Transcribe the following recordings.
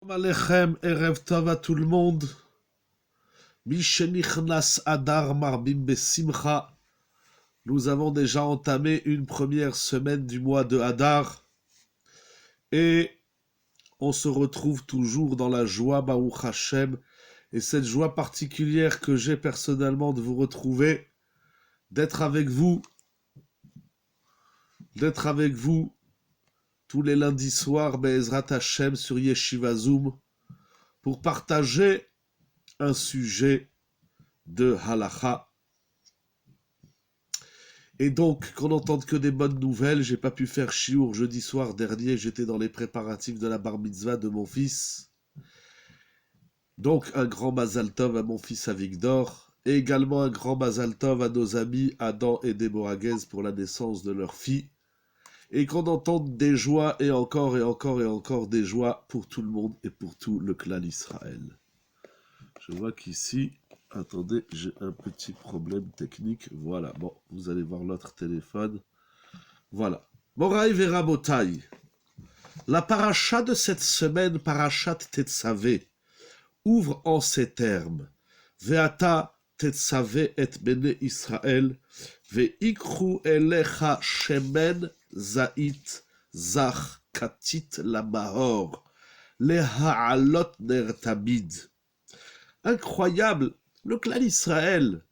Shalom Alechem, Erev Tov à tout le monde. Mishenichnas Adar Marbim Besimcha. Nous avons déjà entamé une première semaine du mois de Hadar. Et on se retrouve toujours dans la joie, Baruch Hashem. Et cette joie particulière que j'ai personnellement de vous retrouver, d'être avec vous tous les lundis soirs, Be'ezrat Hashem, sur Yeshiva Zoom, pour partager un sujet de halacha. Et donc, qu'on n'entende que des bonnes nouvelles, j'ai pas pu faire shiur jeudi soir dernier, j'étais dans les préparatifs de la bar mitzvah de mon fils. Donc, un grand mazal tov à mon fils Avigdor, et également un grand mazal tov à nos amis Adam et Deborah Guez pour la naissance de leur fille. Et qu'on entende des joies et encore et encore et encore des joies pour tout le monde et pour tout le clan Israël. Je vois qu'ici, attendez, j'ai un petit problème technique. Voilà, bon, vous allez voir l'autre téléphone. Voilà. Moraï Vera Botaï. La paracha de cette semaine, Parashat Tetzavé, ouvre en ces termes. Veata Tetzavé et Bene Israël, veikru elecha shemen zait zach katit la mahor, leha'alot ner tamid. Incroyable, le clan Israël,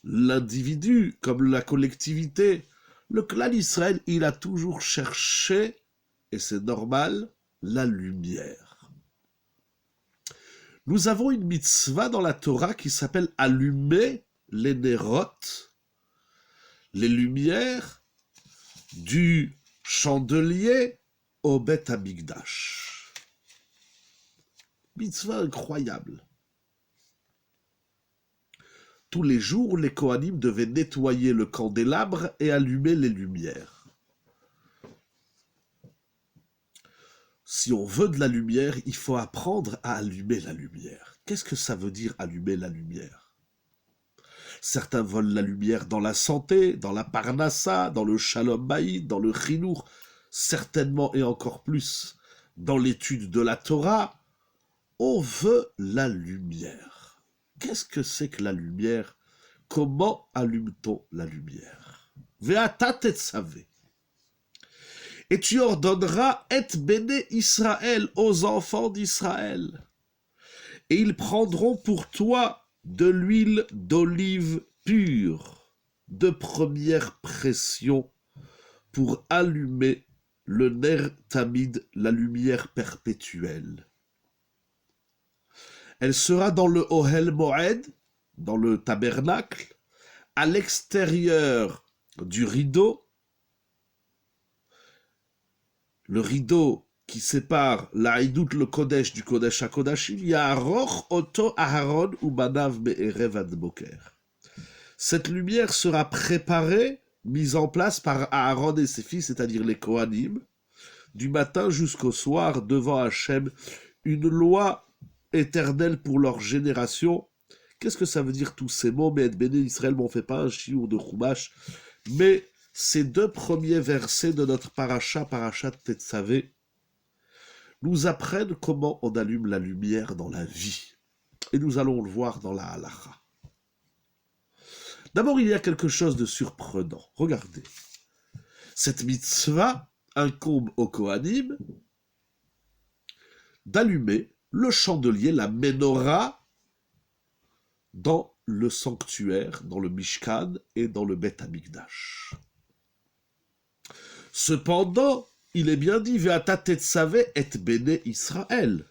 l'individu comme la collectivité, le clan Israël, il a toujours cherché, et c'est normal, la lumière. Nous avons une mitzvah dans la Torah qui s'appelle allumer les nérotes, les lumières du chandelier au Beth Amikdash. Mitzvah incroyable. Tous les jours, les Kohanim devaient nettoyer le candélabre et allumer les lumières. Si on veut de la lumière, il faut apprendre à allumer la lumière. Qu'est-ce que ça veut dire allumer la lumière? Certains veulent la lumière dans la santé, dans la parnassa, dans le shalom baïd, dans le chinour, certainement et encore plus dans l'étude de la Torah. On veut la lumière. Qu'est-ce que c'est que la lumière? Comment allume-t-on la lumière? Ve'ata tetzavé. Et tu ordonneras et béné Israël aux enfants d'Israël. Et ils prendront pour toi de l'huile d'olive pure, de première pression, pour allumer le ner tamid, la lumière perpétuelle. Elle sera dans le Ohel Moed, dans le tabernacle, à l'extérieur du rideau, le rideau qui sépare l'Aïdout le Kodesh du Kodesh HaKodashim, Ya'aroch Oto Aharon Ubanav Me'erev ad Boker. Cette lumière sera préparée, mise en place par Aaron et ses fils, c'est-à-dire les Kohanim, du matin jusqu'au soir devant Hachem, une loi éternelle pour leur génération. Qu'est-ce que ça veut dire tous ces mots? Mais être béni Israël, on ne fait pas un chiour de Chumash, mais ces deux premiers versets de notre parasha, Parashat Tetzavé, nous apprennent comment on allume la lumière dans la vie. Et nous allons le voir dans la halacha. D'abord, il y a quelque chose de surprenant. Regardez. Cette mitzvah incombe aux Kohanim d'allumer le chandelier, la menorah, dans le sanctuaire, dans le Mishkan et dans le Beth Amikdash. Cependant, il est bien dit, Ve'ata tetzavé et béné Israël.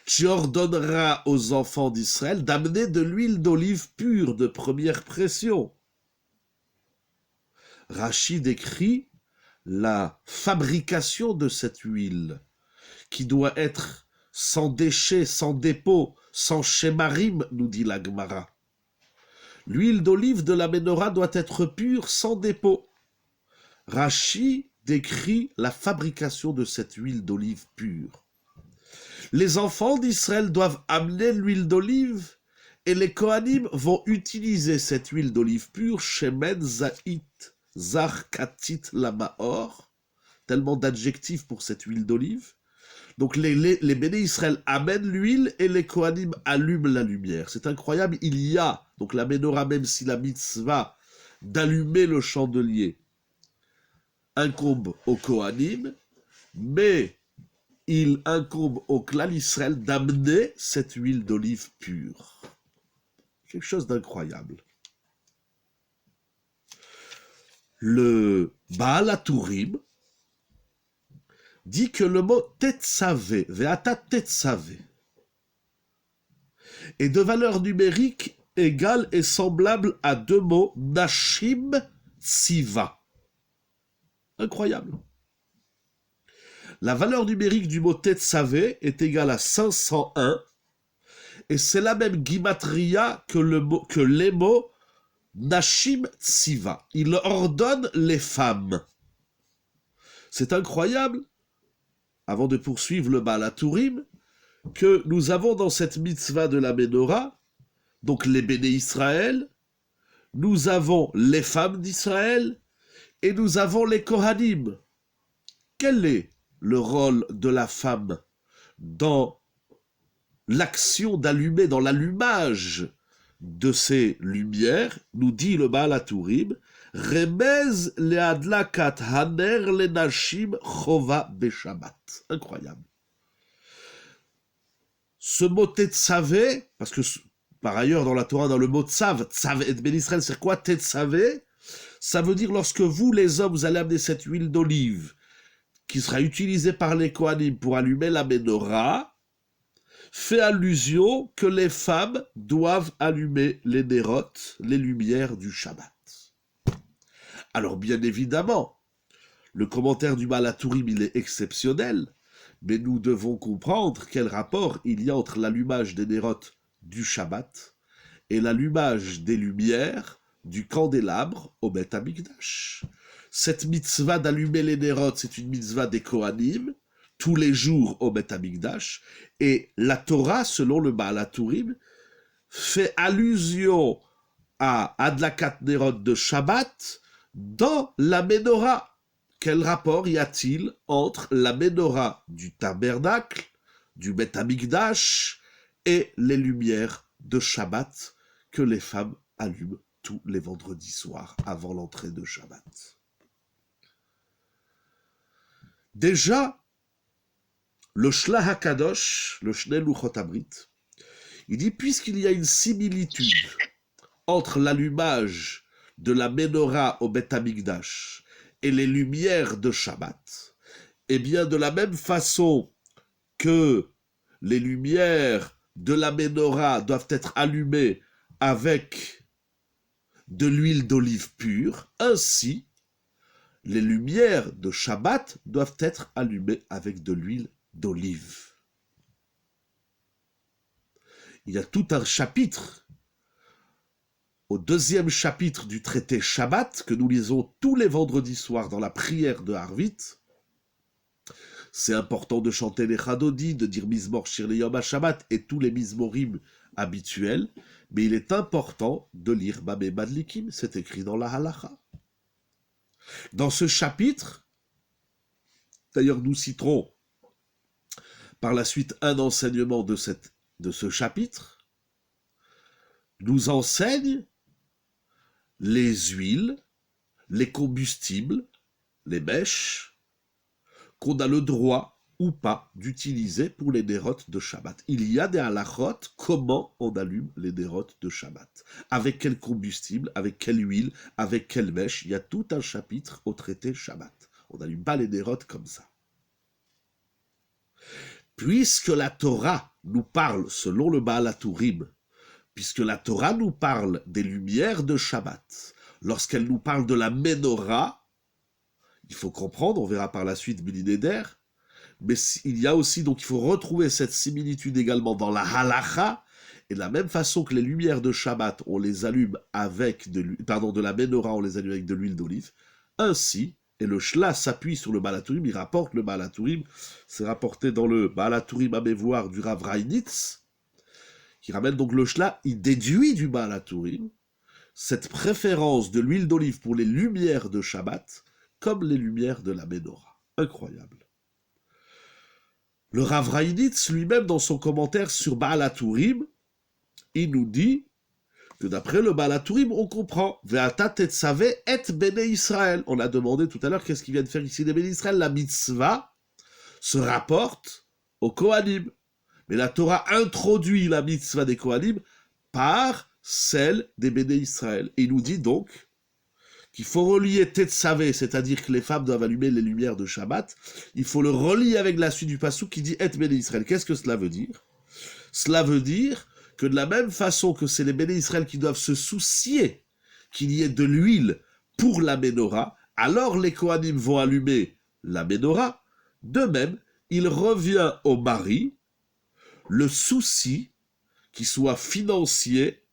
Tu ordonneras aux enfants d'Israël d'amener de l'huile d'olive pure de première pression. Rachi décrit la fabrication de cette huile, qui doit être sans déchets, sans dépôt, sans schémarim, nous dit la Gemara. L'huile d'olive de la menorah doit être pure, sans dépôt. Rachi décrit la fabrication de cette huile d'olive pure. Les enfants d'Israël doivent amener l'huile d'olive et les Kohanim vont utiliser cette huile d'olive pure, shemen zait zar katit la mahor, tellement d'adjectifs pour cette huile d'olive, Donc les Béné Israël amènent l'huile et les Kohanim allument la lumière. C'est incroyable, il y a, donc la menorah, même si la mitzvah d'allumer le chandelier incombe aux Kohanim, mais il incombe au clan Israël d'amener cette huile d'olive pure. Quelque chose d'incroyable. Le Baal HaTurim dit que le mot tetzavé, ve'ata tetzavé, est de valeur numérique égale et semblable à deux mots nashim tziva. Incroyable. La valeur numérique du mot tetzavé est égale à 501 et c'est la même gimatria que les mots nashim tziva. Il ordonne les femmes. C'est incroyable. Avant de poursuivre le Baal HaTurim, que nous avons dans cette mitzvah de la Menorah, donc les Béné Israël, nous avons les femmes d'Israël, et nous avons les Kohanim. Quel est le rôle de la femme dans l'action d'allumer, dans l'allumage de ces lumières? Nous dit le Baal HaTurim, Remez leadlakat haner lenashim chova beshabbat. Incroyable. Ce mot tetzavé, parce que par ailleurs dans la Torah, dans le mot tzav, tzav et ben Israël, c'est quoi tetzavé? Ça veut dire lorsque vous les hommes, vous allez amener cette huile d'olive qui sera utilisée par les Kohanim pour allumer la menorah, fait allusion que les femmes doivent allumer les nérotes, les lumières du Shabbat. Alors bien évidemment, le commentaire du Baal HaTurim, il est exceptionnel, mais nous devons comprendre quel rapport il y a entre l'allumage des nérotes du Shabbat et l'allumage des lumières du candélabre au Beth Amikdash. Cette mitzvah d'allumer les nérotes, c'est une mitzvah des Kohanim, tous les jours au Beth Amikdash, et la Torah, selon le Baal HaTurim, fait allusion à Adlakat Nerot de Shabbat dans la Ménorah. Quel rapport y a-t-il entre la Ménorah du tabernacle, du Beth Amikdash et les lumières de Shabbat que les femmes allument tous les vendredis soirs avant l'entrée de Shabbat? Déjà, le Shlah HaKadosh, le Shnei Luchot Abrit, il dit puisqu'il y a une similitude entre l'allumage de la Ménorah au Beth Amikdash et les lumières de Shabbat, et bien de la même façon que les lumières de la Ménorah doivent être allumées avec de l'huile d'olive pure, ainsi les lumières de Shabbat doivent être allumées avec de l'huile d'olive. Il y a tout un chapitre, au deuxième chapitre du traité Shabbat, que nous lisons tous les vendredis soirs dans la prière de Harvit. C'est important de chanter les Chadodi, de dire Mizmor Shir Yom HaShabbat et tous les Mizmorim habituels, mais il est important de lire Bameh Madlikim, c'est écrit dans la Halacha. Dans ce chapitre, d'ailleurs nous citerons par la suite un enseignement de ce chapitre, nous enseigne les huiles, les combustibles, les mèches, qu'on a le droit ou pas d'utiliser pour les nérotes de Shabbat. Il y a des halachot, comment on allume les nérotes de Shabbat. Avec quel combustible, avec quelle huile, avec quelle mèche. Il y a tout un chapitre au traité Shabbat. On n'allume pas les nérotes comme ça. Puisque la Torah nous parle, selon le Baal HaTurim, puisque la Torah nous parle des lumières de Shabbat, lorsqu'elle nous parle de la Ménorah, il faut comprendre, on verra par la suite Bili Neder, mais il y a aussi, donc il faut retrouver cette similitude également dans la Halacha, et de la même façon que les lumières de Shabbat, on les allume avec de la Ménorah, on les allume avec de l'huile d'olive, ainsi, et le Shla s'appuie sur le Baal HaTurim, il rapporte le Baal HaTurim, c'est rapporté dans le Baal HaTurim à Mévoir du Rav Reinitz, qui ramène donc le Shla, il déduit du Baal HaTurim cette préférence de l'huile d'olive pour les lumières de Shabbat, comme les lumières de la Ménorah. Incroyable. Le Rav Reinitz lui-même, dans son commentaire sur Baal HaTurim, il nous dit que d'après le Baal HaTurim, on comprend. Ve'ata tetzave et bene Israël. On a demandé tout à l'heure qu'est-ce qu'ils viennent faire ici les bene Israël. La mitzvah se rapporte aux Kohanim. Mais la Torah introduit la mitzvah des Kohanim par celle des bene Israël. Et il nous dit donc qu'il faut relier Tetzavé, c'est-à-dire que les femmes doivent allumer les lumières de Shabbat, il faut le relier avec la suite du passage qui dit « Et Béné Israël ». Qu'est-ce que cela veut dire? Cela veut dire que de la même façon que c'est les Béné Israël qui doivent se soucier qu'il y ait de l'huile pour la Ménorah, alors les Kohanim vont allumer la Ménorah. De même, il revient au mari le souci qui soit financier.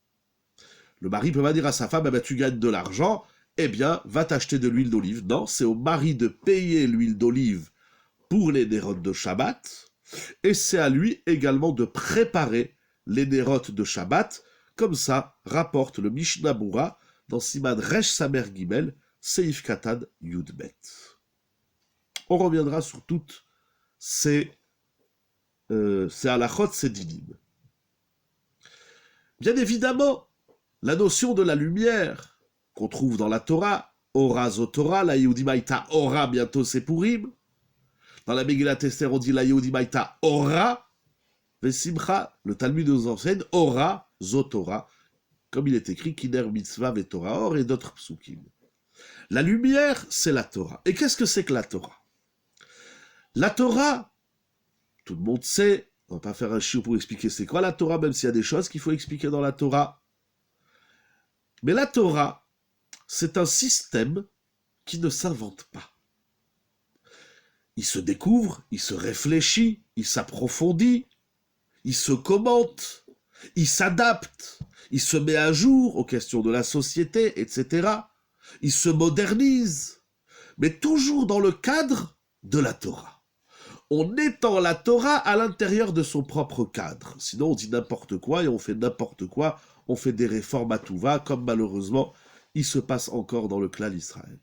Le mari peut pas dire à sa femme, eh ben, tu gagnes de l'argent, eh bien, va t'acheter de l'huile d'olive. Non, c'est au mari de payer l'huile d'olive pour les nérotes de Shabbat, et c'est à lui également de préparer les nérotes de Shabbat, comme ça rapporte le Mishnah Bura dans Siman Resh Samer Gimel, Seif Katan Yudbet. On reviendra sur toutes ces halachot, ces dinim. Bien évidemment, la notion de la lumière qu'on trouve dans la Torah, Ora Zotora, la Yehudimaïta Ora, bientôt c'est Purim. Dans la Megillat Esther, on dit la Yehudimaïta Ora, Vesimcha, le Talmud nous enseigne Ora Zotora, comme il est écrit Kiner Mitzvah Vetora Or et d'autres psukim. La lumière, c'est la Torah. Et qu'est-ce que c'est que la Torah? La Torah, tout le monde sait, on va pas faire un chiot pour expliquer c'est quoi la Torah, même s'il y a des choses qu'il faut expliquer dans la Torah. Mais la Torah, c'est un système qui ne s'invente pas. Il se découvre, il se réfléchit, il s'approfondit, il se commente, il s'adapte, il se met à jour aux questions de la société, etc. Il se modernise, mais toujours dans le cadre de la Torah. On étend la Torah à l'intérieur de son propre cadre. Sinon, on dit n'importe quoi et on fait n'importe quoi. On fait des réformes à tout va, comme malheureusement, il se passe encore dans le clan d'Israël.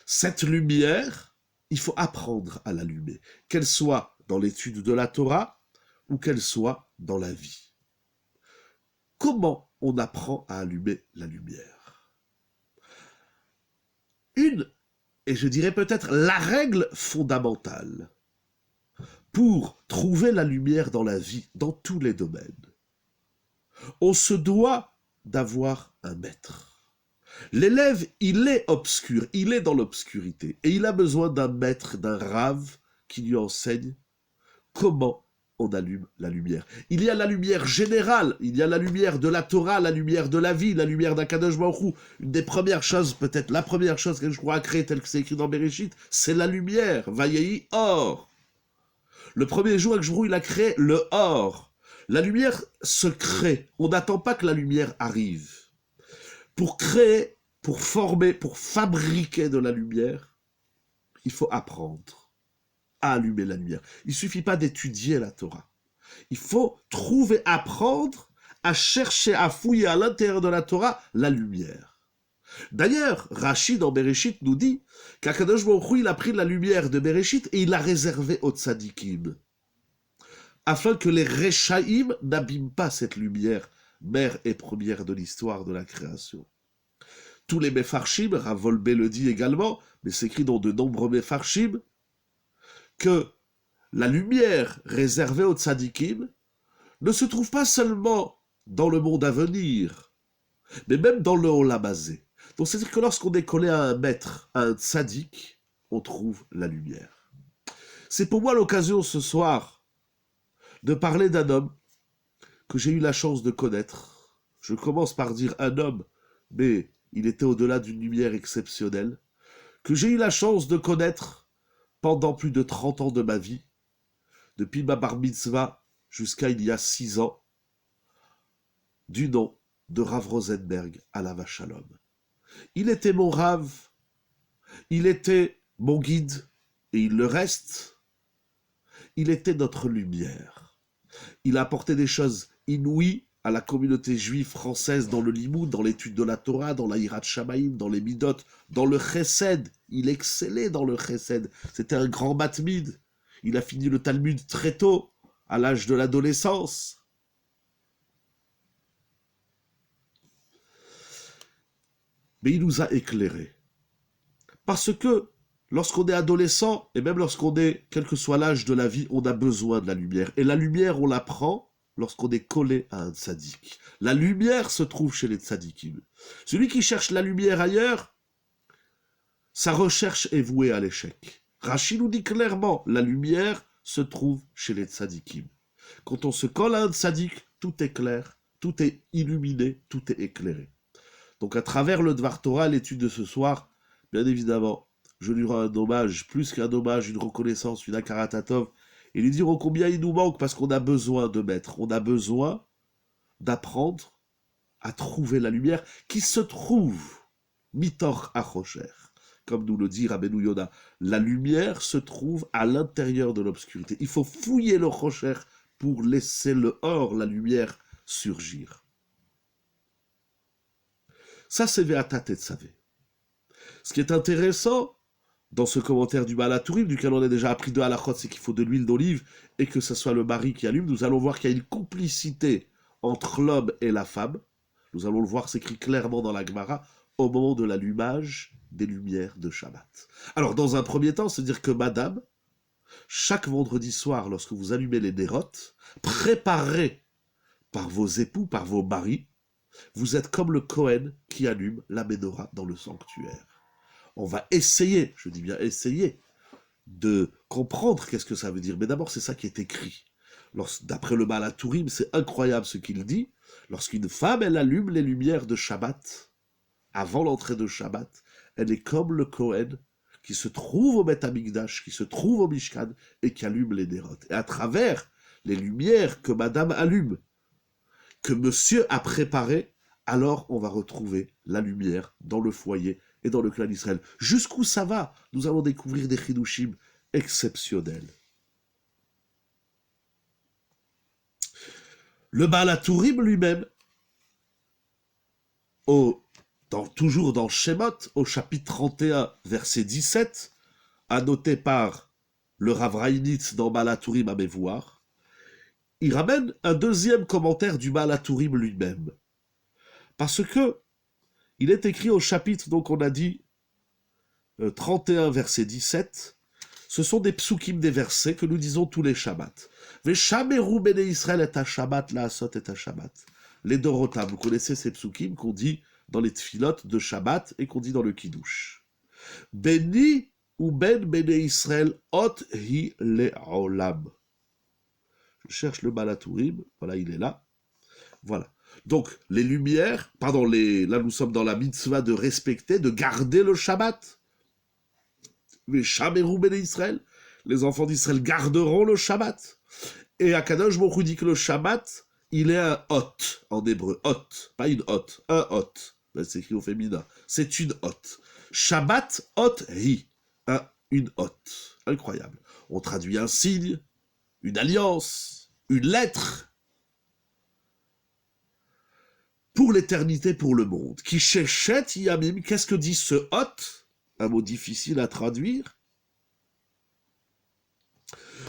Cette lumière, il faut apprendre à l'allumer, qu'elle soit dans l'étude de la Torah ou qu'elle soit dans la vie. Comment on apprend à allumer la lumière? Et je dirais peut-être la règle fondamentale pour trouver la lumière dans la vie, dans tous les domaines. On se doit d'avoir un maître. L'élève, il est obscur, il est dans l'obscurité, et il a besoin d'un maître, d'un rave, qui lui enseigne comment on allume la lumière. Il y a la lumière générale, il y a la lumière de la Torah, la lumière de la vie, la lumière d'Akadosh Baruch Hu. Une des premières choses, peut-être la première chose que je crois a créé, tel que c'est écrit dans Bereshit, c'est la lumière. Vayehi or. Le premier jour, il a créé le or. La lumière se crée. On n'attend pas que la lumière arrive. Pour créer, pour former, pour fabriquer de la lumière, il faut apprendre à allumer la lumière. Il ne suffit pas d'étudier la Torah. Il faut trouver, apprendre à chercher, à fouiller à l'intérieur de la Torah la lumière. D'ailleurs, Rachid dans Bereshit nous dit qu'Akadosh Baruch Hu, il a pris la lumière de Bereshit et il l'a réservée aux tzadikim, afin que les Rechaïm n'abîment pas cette lumière, mère et première de l'histoire de la création. Tous les Mefarshim, Rav Wolbe le dit également, mais c'est écrit dans de nombreux Mefarshim, que la lumière réservée aux tzadikim ne se trouve pas seulement dans le monde à venir, mais même dans le Olam Hazé. Donc c'est-à-dire que lorsqu'on est collé à un maître, à un tzadik, on trouve la lumière. C'est pour moi l'occasion ce soir de parler d'un homme que j'ai eu la chance de connaître. Je commence par dire un homme, mais il était au-delà d'une lumière exceptionnelle, que j'ai eu la chance de connaître pendant plus de 30 ans de ma vie, depuis ma bar mitzvah jusqu'à il y a 6 ans, du nom de Rav Rosenberg alav Shalom. Il était mon Rav, il était mon guide, et il le reste. Il était notre lumière. Il a apporté des choses inouïes à la communauté juive française dans le limoud, dans l'étude de la Torah, dans la Hirat Shamaïm, dans les midot, dans le chesed. Il excellait dans le chesed. C'était un grand matmid. Il a fini le Talmud très tôt, à l'âge de l'adolescence. Mais il nous a éclairés. Parce que lorsqu'on est adolescent, et même lorsqu'on est, quel que soit l'âge de la vie, on a besoin de la lumière. Et la lumière, on la prend lorsqu'on est collé à un tzaddik. La lumière se trouve chez les tzaddikim. Celui qui cherche la lumière ailleurs, sa recherche est vouée à l'échec. Rashi nous dit clairement, la lumière se trouve chez les tzaddikim. Quand on se colle à un tzaddik, tout est clair, tout est illuminé, tout est éclairé. Donc à travers le Dvar Torah, l'étude de ce soir, bien évidemment, je lui rends un hommage, plus qu'un hommage, une reconnaissance, une akaratatov, et lui dire combien il nous manque, parce qu'on a besoin de maître, on a besoin d'apprendre à trouver la lumière qui se trouve, mitor achocher, comme nous le dit Rabbeinu Yonah, la lumière se trouve à l'intérieur de l'obscurité. Il faut fouiller le chocher pour laisser le hors, la lumière, surgir. Ça, c'est Ve'ata Tetzavé. Ce qui est intéressant dans ce commentaire du Baal HaTurim, duquel on a déjà appris deux halachot, c'est qu'il faut de l'huile d'olive et que ce soit le mari qui allume. Nous allons voir qu'il y a une complicité entre l'homme et la femme. Nous allons le voir s'écrit clairement dans la Gemara au moment de l'allumage des lumières de Shabbat. Alors, dans un premier temps, c'est dire que madame, chaque vendredi soir, lorsque vous allumez les nérotes, préparés par vos époux, par vos maris, vous êtes comme le Kohen qui allume la menorah dans le sanctuaire. On va essayer, je dis bien essayer, de comprendre qu'est-ce que ça veut dire. Mais d'abord, c'est ça qui est écrit. D'après le Baal HaTurim, c'est incroyable ce qu'il dit. Lorsqu'une femme, elle allume les lumières de Shabbat, avant l'entrée de Shabbat, elle est comme le Kohen qui se trouve au Beth Amikdash, qui se trouve au Mishkan, et qui allume les nérotes. Et à travers les lumières que madame allume, que monsieur a préparé, alors on va retrouver la lumière dans le foyer et dans le clan d'Israël. Jusqu'où ça va? Nous allons découvrir des chidushim exceptionnels. Le Baal HaTurim lui-même, toujours dans Shemot, au chapitre 31, verset 17, annoté par le Rav Reinitz dans Baal HaTurim à Mévoir, il ramène un deuxième commentaire du Baal HaTurim lui-même. Parce que il est écrit au chapitre, donc on a dit 31, verset 17, ce sont des psukim, des versets que nous disons tous les Shabbats. Veshameru bene Israël et Shabbat, la asot et Shabbat. Les Dorotam, vous connaissez ces psukim qu'on dit dans les tfilotes de Shabbat et qu'on dit dans le Kiddush. Beni ou ben bene Israël ot hi le'olam. Je cherche le Baal HaTurim, voilà, il est là. Voilà. Donc, les lumières, là nous sommes dans la mitzvah de respecter, de garder le Shabbat. Les Shameru bene Israël, les enfants d'Israël garderont le Shabbat. Et Akadosh Baruch Hu dit que le Shabbat, il est un hot en hébreu, hot, pas une hot, un hot. C'est écrit au féminin, c'est une hot. Shabbat hot hi, une hot. Incroyable. On traduit un signe, une alliance, une lettre. Pour l'éternité, pour le monde. Qui chéchet yamim, qu'est-ce que dit ce hot? Un mot difficile à traduire.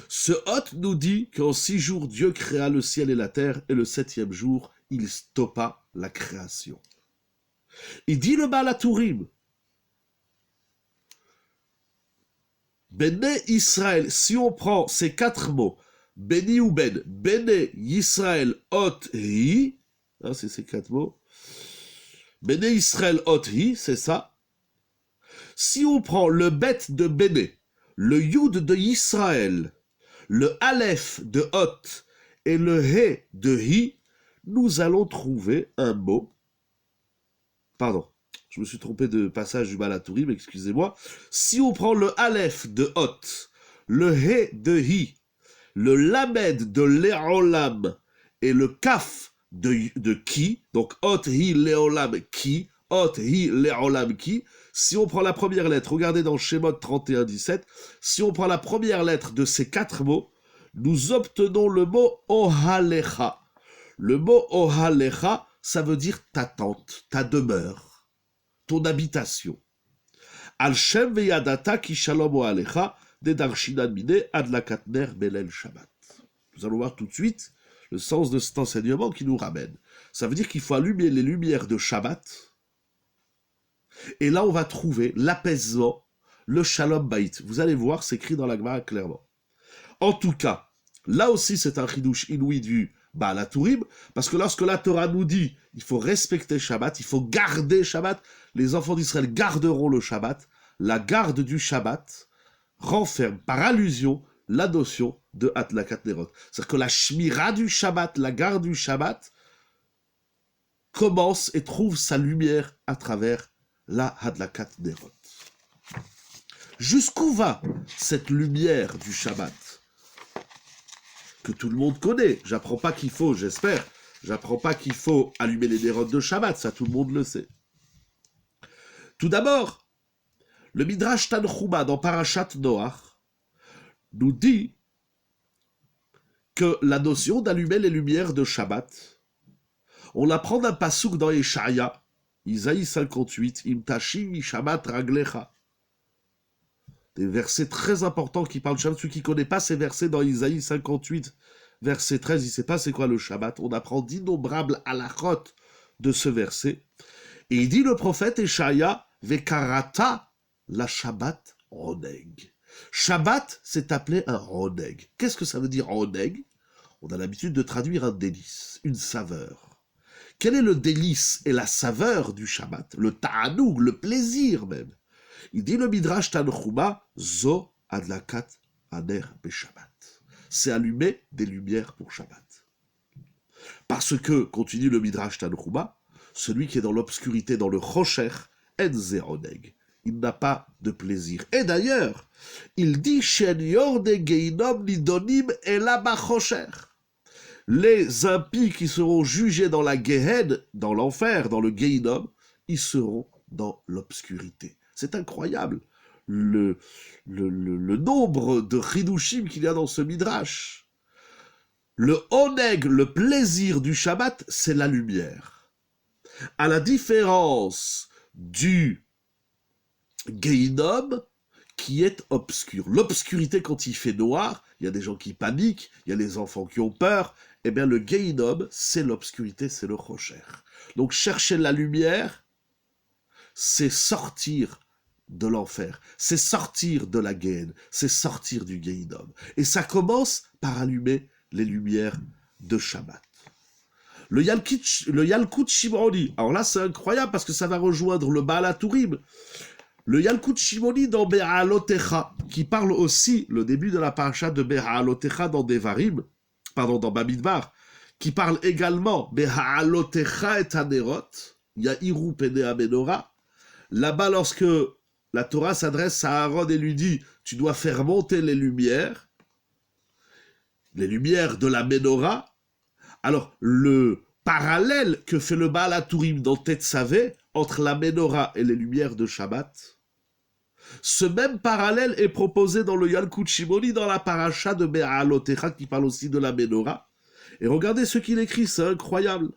Ce hot nous dit qu'en 6 jours, Dieu créa le ciel et la terre, et le 7e jour, il stoppa la création. Il dit le Baal HaTurim, Bene Israël, si on prend ces 4 mots, Beni ou Ben, Bene Israël Hot Hi, c'est ces 4 mots, Bene Israël Hot Hi, c'est ça. Si on prend le Bet de Bene, le Yud de Israël, le Aleph de Hot et le He de Hi, nous allons trouver un mot. Pardon, je me suis trompé de passage du Baal HaTurim, excusez-moi. Si on prend le Aleph de Hot, le He de Hi, le Lamed de Le'olam et le Kaf de Ki, donc Hot Hi Le'olam Ki, Hot Hi Le'olam Ki, si on prend la première lettre, regardez dans Shemot 31, 17, si on prend la première lettre de ces 4 mots, nous obtenons le mot Ohalecha. Le mot Ohalecha, ça veut dire ta tente, ta demeure, ton habitation. Al Shem veyadata ki shalom ohalecha, Nedarshinan Mine Adlakat Ner Belel Shabbat. Nous allons voir tout de suite le sens de cet enseignement qui nous ramène. Ça veut dire qu'il faut allumer les lumières de Shabbat, et là on va trouver l'apaisement, le Shalom Bayit. Vous allez voir, c'est écrit dans la Gemara clairement. En tout cas, là aussi c'est un chidouche inouï du Baal HaTurim, parce que lorsque la Torah nous dit il faut respecter Shabbat, il faut garder Shabbat, les enfants d'Israël garderont le Shabbat, la garde du Shabbat renferme par allusion la notion de Adlakat Nerot. C'est-à-dire que la Shmira du Shabbat, la garde du Shabbat, commence et trouve sa lumière à travers la Adlakat Nerot. Jusqu'où va cette lumière du Shabbat que tout le monde connaît? J'apprends pas qu'il faut, j'espère, j'apprends pas qu'il faut allumer les Nerot de Shabbat, ça tout le monde le sait. Tout d'abord, le Midrash Tanchuma dans Parashat Noach nous dit que la notion d'allumer les lumières de Shabbat, on l'apprend d'un passouk dans Yeshaya, Isaïe 58, Imtashim Shabbat Raglecha. Des versets très importants qui parlent de Shabbat. Celui qui ne connaît pas ces versets dans Isaïe 58, verset 13, il ne sait pas c'est quoi le Shabbat. On apprend d'innombrables halachot de ce verset. Et il dit le prophète Yeshaya, Vekarata la Shabbat Roneg. Shabbat, c'est appelé un Roneg. Qu'est-ce que ça veut dire Roneg? On a l'habitude de traduire un délice, une saveur. Quel est le délice et la saveur du Shabbat? Le ta'anoug, le plaisir même. Il dit le Midrash Tanchuma, Zo adlakat aner beshabbat. C'est allumer des lumières pour Shabbat. Parce que, continue le Midrash Tanchuma, celui qui est dans l'obscurité, dans le Chosher, en ze Roneg. Il n'a pas de plaisir. Et d'ailleurs, il dit Shen yorde geinom nidonim ela bachosher. Les impies qui seront jugés dans la Gehen, dans l'enfer, dans le Geinom, ils seront dans l'obscurité. C'est incroyable le nombre de chidushim qu'il y a dans ce midrash. Le oneg, le plaisir du Shabbat, c'est la lumière. À la différence du Geinom qui est obscur. L'obscurité, quand il fait noir, il y a des gens qui paniquent, il y a les enfants qui ont peur. Eh bien, le Geinom, c'est l'obscurité, c'est le Chosher. Donc, chercher la lumière, c'est sortir de l'enfer, c'est sortir de la Géhenne, c'est sortir du Geinom. Et ça commence par allumer les lumières de Shabbat. Le Yalkut Shimoni, alors là, c'est incroyable parce que ça va rejoindre le Baal HaTurim. Le Yalkut Shimoni dans Be'alotecha, qui parle aussi, le début de la paracha de Be'alotecha dans Devarim, dans Bamidbar, qui parle également Be'alotecha et Hanerot, Yahiru Pene Amenora. Là-bas, lorsque la Torah s'adresse à Aaron et lui dit « Tu dois faire monter les lumières de la Menorah », alors le parallèle que fait le Baal HaTurim dans Tetzavé entre la Menorah et les lumières de Shabbat, ce même parallèle est proposé dans le Yalkut Shimoni, dans la paracha de Be'alotecha, qui parle aussi de la Menorah. Et regardez ce qu'il écrit, c'est incroyable.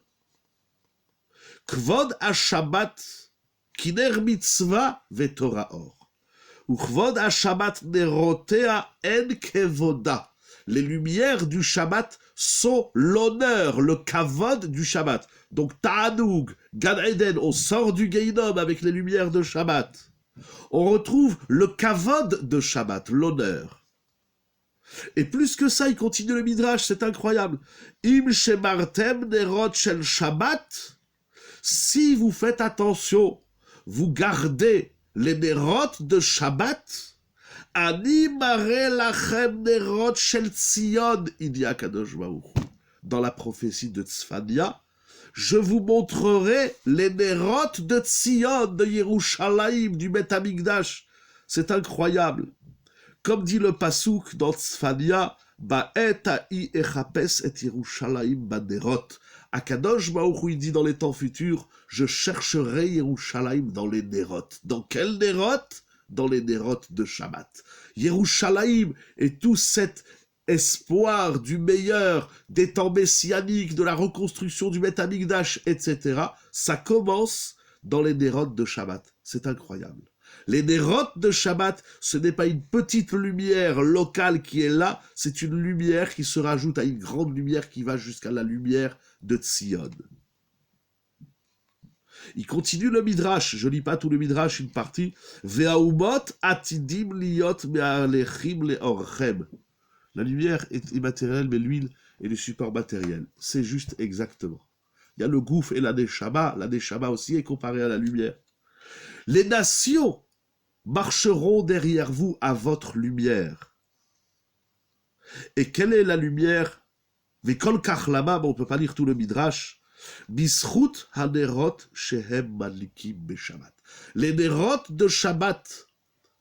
Kvod ha-Shabbat kiner mitzvah ve'Torah or. Ou kvod ha-Shabbat nerotea en kevoda. Les lumières du Shabbat sont l'honneur, le kavod du Shabbat. Donc Ta'anoug, Gan Eden, on sort du Geinom avec les lumières de Shabbat. On retrouve le kavod de Shabbat, l'honneur. Et plus que ça, il continue le Midrash, c'est incroyable. Im shemartem nerot shel Shabbat. Si vous faites attention, vous gardez les nerot de Shabbat. Ani mare lachem nerot shel Tzion, il dit Akadosh Baruch Hu. Dans la prophétie de Tzfania, je vous montrerai les Nerot de Tzion, de Yerushalayim, du Beth Amikdash. C'est incroyable. Comme dit le Passouk dans Tzfania, Ba'et ha'i echapes et Yerushalayim banerot. Akadosh Baruch Hu, il dit dans les temps futurs, je chercherai Yerushalayim dans les Nerot. Dans quels Nerot? Dans les Nerot de Shabbat. Yerushalayim et tout cet espoir du meilleur, des temps messianiques, de la reconstruction du Beth Amikdash, etc. Ça commence dans les Nerot de Shabbat. C'est incroyable. Les nérotes de Shabbat, ce n'est pas une petite lumière locale qui est là, c'est une lumière qui se rajoute à une grande lumière qui va jusqu'à la lumière de Tzion. Il continue le Midrash, je lis pas tout le Midrash, une partie. Ve'aumot atidim liot me'alechim le'orchem. La lumière est immatérielle, mais l'huile est le support matériel. C'est juste exactement. Il y a le gouffre et la neshama aussi est comparée à la lumière. Les nations marcheront derrière vous à votre lumière. Et quelle est la lumière? Ve'kol kach lama, on ne peut pas lire tout le Midrash. Bischut hanerot shehem malikim beshabbat. Les nerot de Shabbat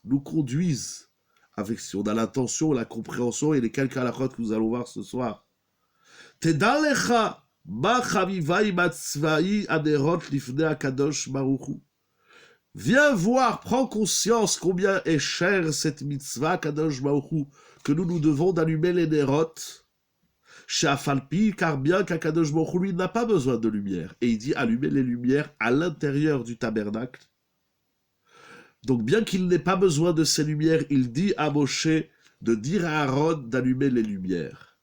nous conduisent, avec si on a l'intention, la compréhension et les quelques halachot que nous allons voir ce soir. Teda lecha ma chavivai matzvai hanerot lifnei hakadosh baruch hu. Viens voir, prends conscience combien est chère cette mitzvah kadosh baruch hu, que nous devons d'allumer les nerot. Shafalpi, car bien qu'Akadosh Baruch Hu, lui, n'a pas besoin de lumière. Et il dit allumer les lumières à l'intérieur du tabernacle. Donc bien qu'il n'ait pas besoin de ces lumières, il dit à Moshe de dire à Aaron d'allumer les lumières.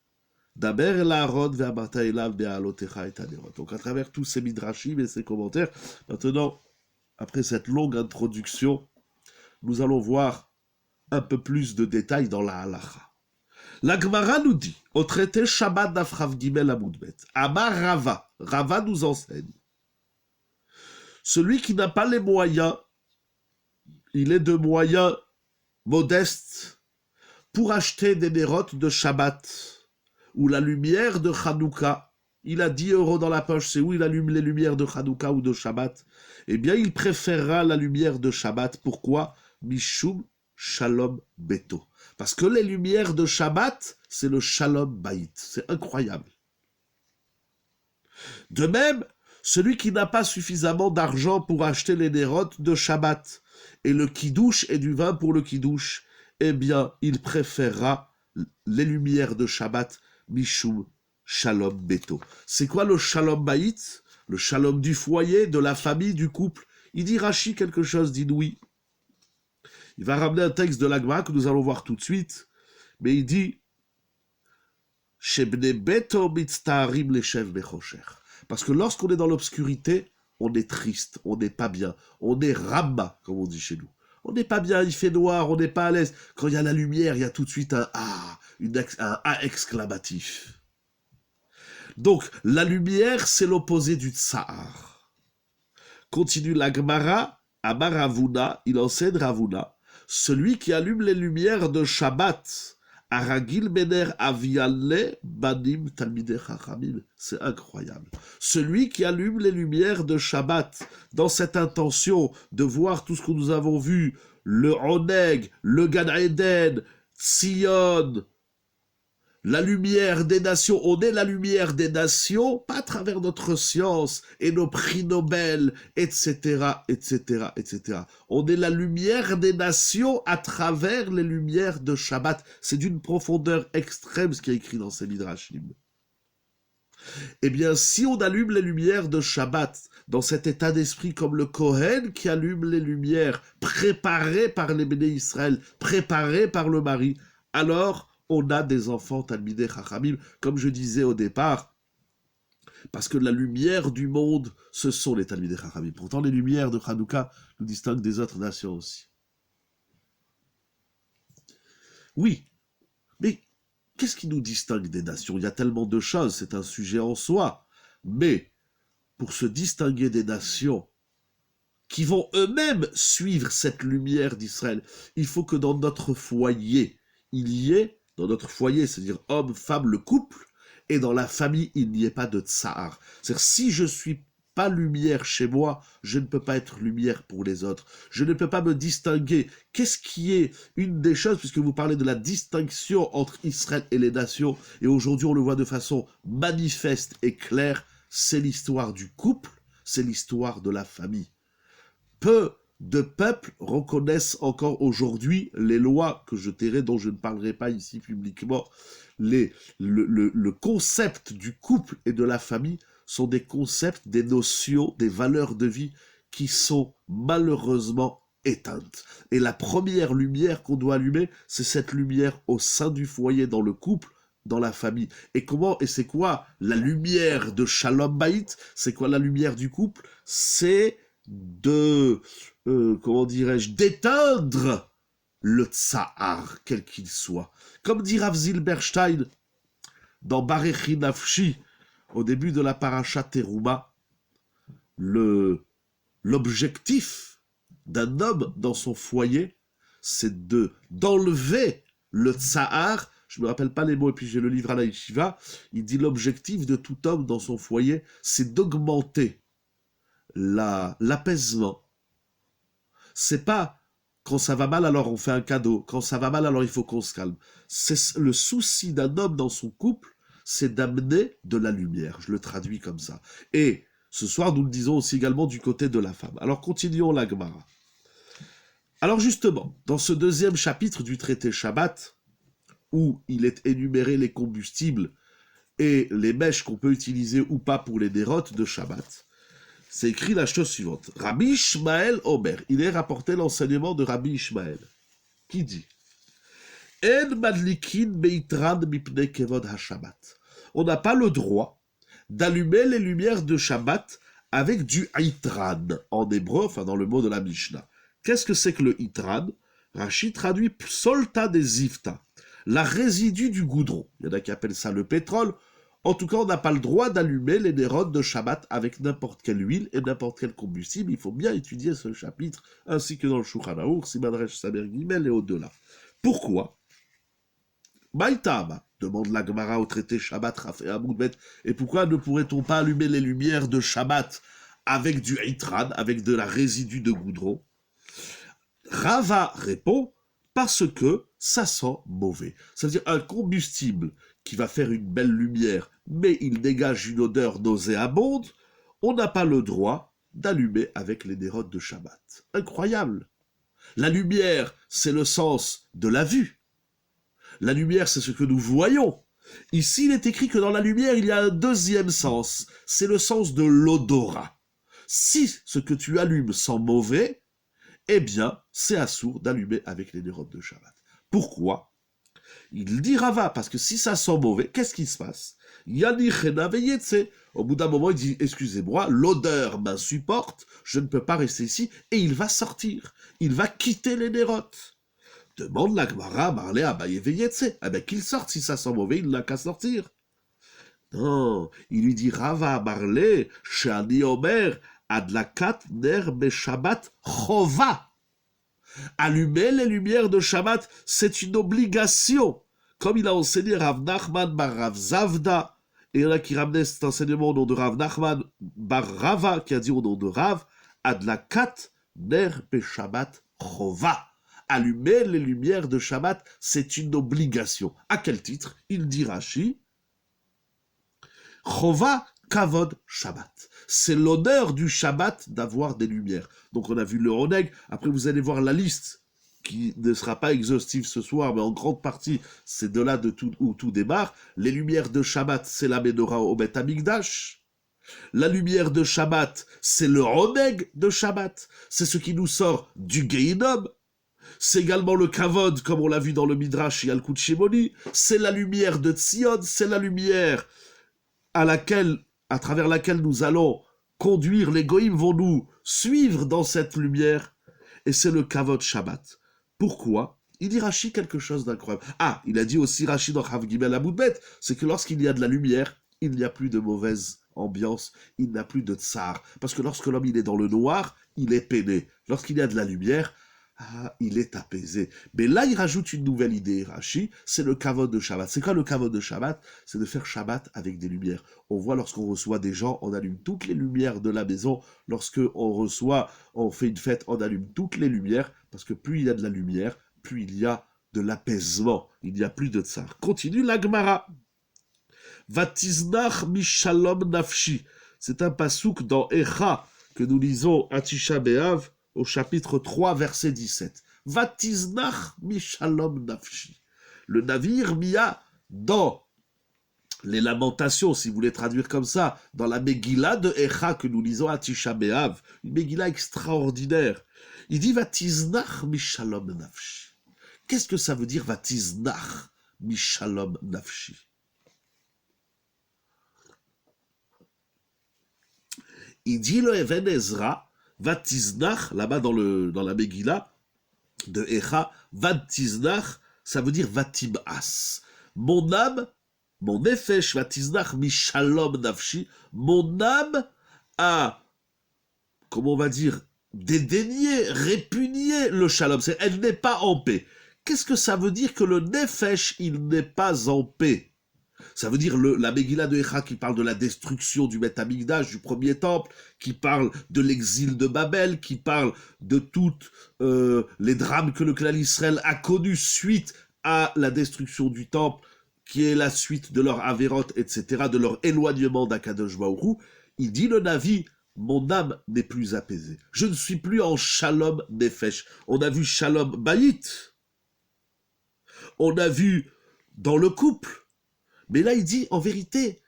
Daber el Aaron ve'amarta elav be'alotecha et hanerot. Donc à travers tous ces midrashim et ces commentaires, maintenant, après cette longue introduction, nous allons voir un peu plus de détails dans la halacha. La Gemara nous dit, au traité Shabbat d'Afrav Gimel Amoudbet, Amar Rava, Rava nous enseigne, celui qui n'a pas les moyens, il est de moyens modestes pour acheter des nérotes de Shabbat ou la lumière de Hanouka. Il a 10 € dans la poche, c'est où il allume les lumières de Hanouka ou de Shabbat. Eh bien, il préférera la lumière de Shabbat. Pourquoi? Mishum Shalom Beto. Parce que les lumières de Shabbat, c'est le Shalom Bayit. C'est incroyable. De même, celui qui n'a pas suffisamment d'argent pour acheter les nérotes de Shabbat et le kidouche et du vin pour le kidouche, eh bien, il préférera les lumières de Shabbat, Mishum Shalom Beto. C'est quoi le Shalom Bayit? Le Shalom du foyer, de la famille, du couple. Il dit Rashi quelque chose d'inouï. Il va ramener un texte de l'Agma que nous allons voir tout de suite, mais il dit Shebne beto mitztaharim leshev bechosher. Parce que lorsqu'on est dans l'obscurité, on est triste, on n'est pas bien, on est ramma, comme on dit chez nous. On n'est pas bien, il fait noir, on n'est pas à l'aise. Quand il y a la lumière, il y a tout de suite un A, un A exclamatif. Donc, la lumière, c'est l'opposé du tsar. Continue la Gemara, Amar Ravuna, il enseigne Ravuna. Celui qui allume les lumières de Shabbat, Aragil Mener Aviale Banim Talmidei Chachamim, c'est incroyable. Celui qui allume les lumières de Shabbat, dans cette intention de voir tout ce que nous avons vu, le Oneg, le Gan Eden, Tzion, la lumière des nations, on est la lumière des nations, pas à travers notre science et nos prix Nobel, etc., etc., etc. On est la lumière des nations à travers les lumières de Shabbat. C'est d'une profondeur extrême ce qui est écrit dans ces midrashim. Eh bien, si on allume les lumières de Shabbat dans cet état d'esprit comme le Kohen qui allume les lumières préparées par les Béné Israël, préparées par le mari, alors on a des enfants Talmidei Chachamim, comme je disais au départ, parce que la lumière du monde, ce sont les Talmidei Chachamim. Pourtant, les lumières de Hanouka nous distinguent des autres nations aussi. Oui, mais qu'est-ce qui nous distingue des nations? Il y a tellement de choses, c'est un sujet en soi. Mais pour se distinguer des nations qui vont eux-mêmes suivre cette lumière d'Israël, il faut que dans notre foyer, il y ait dans notre foyer, c'est-à-dire homme, femme, le couple, et dans la famille, il n'y ait pas de tsar. C'est-à-dire, si je ne suis pas lumière chez moi, je ne peux pas être lumière pour les autres. Je ne peux pas me distinguer. Qu'est-ce qui est une des choses, puisque vous parlez de la distinction entre Israël et les nations, et aujourd'hui on le voit de façon manifeste et claire, c'est l'histoire du couple, c'est l'histoire de la famille. Peu de peuples reconnaissent encore aujourd'hui les lois que je tairai, dont je ne parlerai pas ici publiquement. Le concept du couple et de la famille sont des concepts, des notions, des valeurs de vie qui sont malheureusement éteinte. Et la première lumière qu'on doit allumer, c'est cette lumière au sein du foyer, dans le couple, dans la famille. Et c'est quoi la lumière de Shalom Bayit? C'est quoi la lumière du couple? C'est de, comment dirais-je, d'éteindre le tsahar, quel qu'il soit. Comme dit Rav Zilberstein dans Barechi Nafshi, au début de la paracha Teruma, l'objectif d'un homme dans son foyer, c'est d'enlever le tsahar. Je me rappelle pas les mots, et puis j'ai le livre à la yeshiva. Il dit l'objectif de tout homme dans son foyer, c'est d'augmenter l'apaisement. C'est pas quand ça va mal, alors on fait un cadeau. Quand ça va mal, alors il faut qu'on se calme. C'est le souci d'un homme dans son couple, c'est d'amener de la lumière. Je le traduis comme ça. Et ce soir, nous le disons aussi également du côté de la femme. Alors continuons la Gemara. Alors justement, dans ce deuxième chapitre du traité Shabbat, où il est énuméré les combustibles et les mèches qu'on peut utiliser ou pas pour les dérotes de Shabbat, c'est écrit la chose suivante. Rabbi Ishmael Omer, il est rapporté l'enseignement de Rabbi Ishmael, qui dit En madlikin beitran mipnei kevod ha-Shabbat. On n'a pas le droit d'allumer les lumières de Shabbat avec du itran, en hébreu, enfin dans le mot de la Mishnah. Qu'est-ce que c'est que le itran? Rashi traduit psolta des zifta, la résidue du goudron. Il y en a qui appellent ça le pétrole. En tout cas, on n'a pas le droit d'allumer les nérodes de Shabbat avec n'importe quelle huile et n'importe quel combustible. Il faut bien étudier ce chapitre, ainsi que dans le Shulchan Aruch, Siman Samer Gimel et au-delà. Pourquoi Maïtama, demande la Gemara au traité Shabbat Rafé Amoudbet, et pourquoi ne pourrait-on pas allumer les lumières de Shabbat avec du itran, avec de la résidue de goudron? Rava répond, parce que ça sent mauvais. C'est-à-dire un combustible qui va faire une belle lumière, mais il dégage une odeur nauséabonde, on n'a pas le droit d'allumer avec les nérodes de Shabbat. Incroyable. La lumière, c'est le sens de la vue. La lumière, c'est ce que nous voyons. Ici, il est écrit que dans la lumière, il y a un deuxième sens. C'est le sens de l'odorat. Si ce que tu allumes sent mauvais, eh bien, c'est assourd d'allumer avec les nérodes de Shabbat. Pourquoi? Il dit Rava, parce que si ça sent mauvais, qu'est-ce qui se passe? Yani chena veyetse. Au bout d'un moment, il dit, excusez-moi, l'odeur m'insupporte, je ne peux pas rester ici, et il va sortir. Il va quitter les nérotes. Demande la Gemara, Marlé Abaye veyetse. Eh bien, qu'il sorte, si ça sent mauvais, il n'a qu'à sortir. Non, il lui dit Rava Marlé, Shani Omer, Adlakat ner beshabbat chova. Allumer les lumières de Shabbat, c'est une obligation. Comme il a enseigné Rav Nachman bar Rav Zavda, et il y en a qui ramenaient cet enseignement au nom de Rav Nachman bar Rava, qui a dit au nom de Rav, Adlakat ner beshabbat chova. Allumer les lumières de Shabbat, c'est une obligation. À quel titre? Il dit Rashi, chova kavod Shabbat. C'est l'honneur du Shabbat d'avoir des lumières. Donc on a vu le Oneg, après vous allez voir la liste, qui ne sera pas exhaustive ce soir, mais en grande partie, c'est de là où tout démarre. Les lumières de Shabbat, c'est la Menorah au Bet Hamikdash. La lumière de Shabbat, c'est le Oneg de Shabbat. C'est ce qui nous sort du Gehinom. C'est également le Kavod, comme on l'a vu dans le Midrash et Yalkut Shimoni. C'est la lumière de Tzion, c'est la lumière à travers laquelle nous allons conduire, les goïms vont nous suivre dans cette lumière, et c'est le Kavod Shabbat. Pourquoi? Il dit Rashi quelque chose d'incroyable. Ah, il a dit aussi Rashi dans Rav Gimel Amoudbet, c'est que lorsqu'il y a de la lumière, il n'y a plus de mauvaise ambiance, il n'y a plus de tsar. Parce que lorsque l'homme il est dans le noir, il est peiné. Lorsqu'il y a de la lumière, il est apaisé. Mais là, il rajoute une nouvelle idée, Rashi, c'est le kavod de Shabbat. C'est quoi le kavod de Shabbat? C'est de faire Shabbat avec des lumières. On voit lorsqu'on reçoit des gens, on allume toutes les lumières de la maison. On fait une fête, on allume toutes les lumières, parce que plus il y a de la lumière, plus il y a de l'apaisement. Il n'y a plus de tsar. Continue la Gemara. Vatiznach mishalom nafshi. C'est un pasouk dans Echa que nous lisons à Tisha B'Av, au chapitre 3, verset 17. Vatiznach mishalom nafshi. Le navire mia dans les lamentations, si vous voulez traduire comme ça, dans la Megillah de Echa que nous lisons à Tisha B'Av, une Megillah extraordinaire. Il dit Vatiznach mishalom nafshi. Qu'est-ce que ça veut dire Vatiznach mishalom nafshi? Il dit le Even Ezra, Vatiznach, là-bas dans la Megillah de Echa, Vatiznach, ça veut dire Vatim'as. Mon âme, mon nefesh, Vatiznach mishalom nafshi, mon âme a, comment on va dire, dédaigné, répugné le shalom. Elle n'est pas en paix. Qu'est-ce que ça veut dire que le nefesh, il n'est pas en paix? Ça veut dire la Megillah de Echa qui parle de la destruction du Beth Amikdash, du premier temple, qui parle de l'exil de Babel, qui parle de toutes les drames que le clan Israël a connus suite à la destruction du temple, qui est la suite de leur avérote, etc., de leur éloignement d'Akadosh Baruch Hu. Il dit le Navi, mon âme n'est plus apaisée. Je ne suis plus en shalom nefesh. On a vu shalom bayit. On a vu dans le couple. Mais là, il dit, en vérité,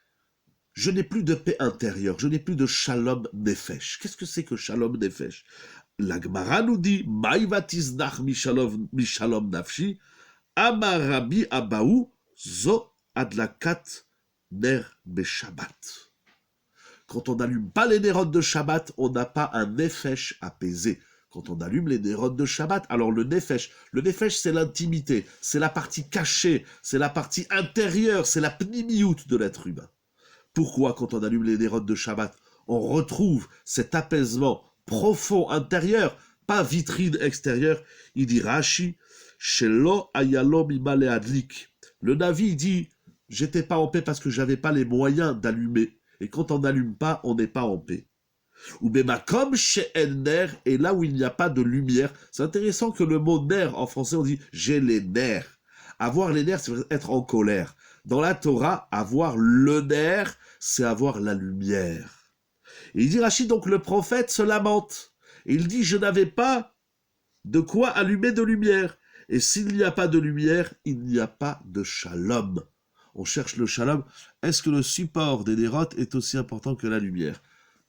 je n'ai plus de paix intérieure, je n'ai plus de shalom nefesh. Qu'est-ce que c'est que shalom nefesh? La Gemara nous dit, Maïvatiznach mishalom nafshi, Amarabi abaou, zo adlakat ner beshabbat. Quand on n'allume pas les nérodes de Shabbat, on n'a pas un nefesh apaisé. Quand on allume les nérodes de Shabbat, alors le nefesh c'est l'intimité, c'est la partie cachée, c'est la partie intérieure, c'est la pnimiout de l'être humain. Pourquoi quand on allume les nérodes de Shabbat, on retrouve cet apaisement profond intérieur, pas vitrine extérieure? Il dit Rashi, Shelo ayalo mimale adlik. Le Navi dit, j'étais pas en paix parce que j'avais pas les moyens d'allumer. Et quand on n'allume pas, on n'est pas en paix. Ou même comme chez Ner, et là où il n'y a pas de lumière. C'est intéressant que le mot ner, en français, on dit j'ai les nerfs. Avoir les nerfs, c'est être en colère. Dans la Torah, avoir le nerf, c'est avoir la lumière. Et il dit Rachid, donc le prophète se lamente. Et il dit, je n'avais pas de quoi allumer de lumière. Et s'il n'y a pas de lumière, il n'y a pas de shalom. On cherche le shalom. Est-ce que le support des nérotes est aussi important que la lumière?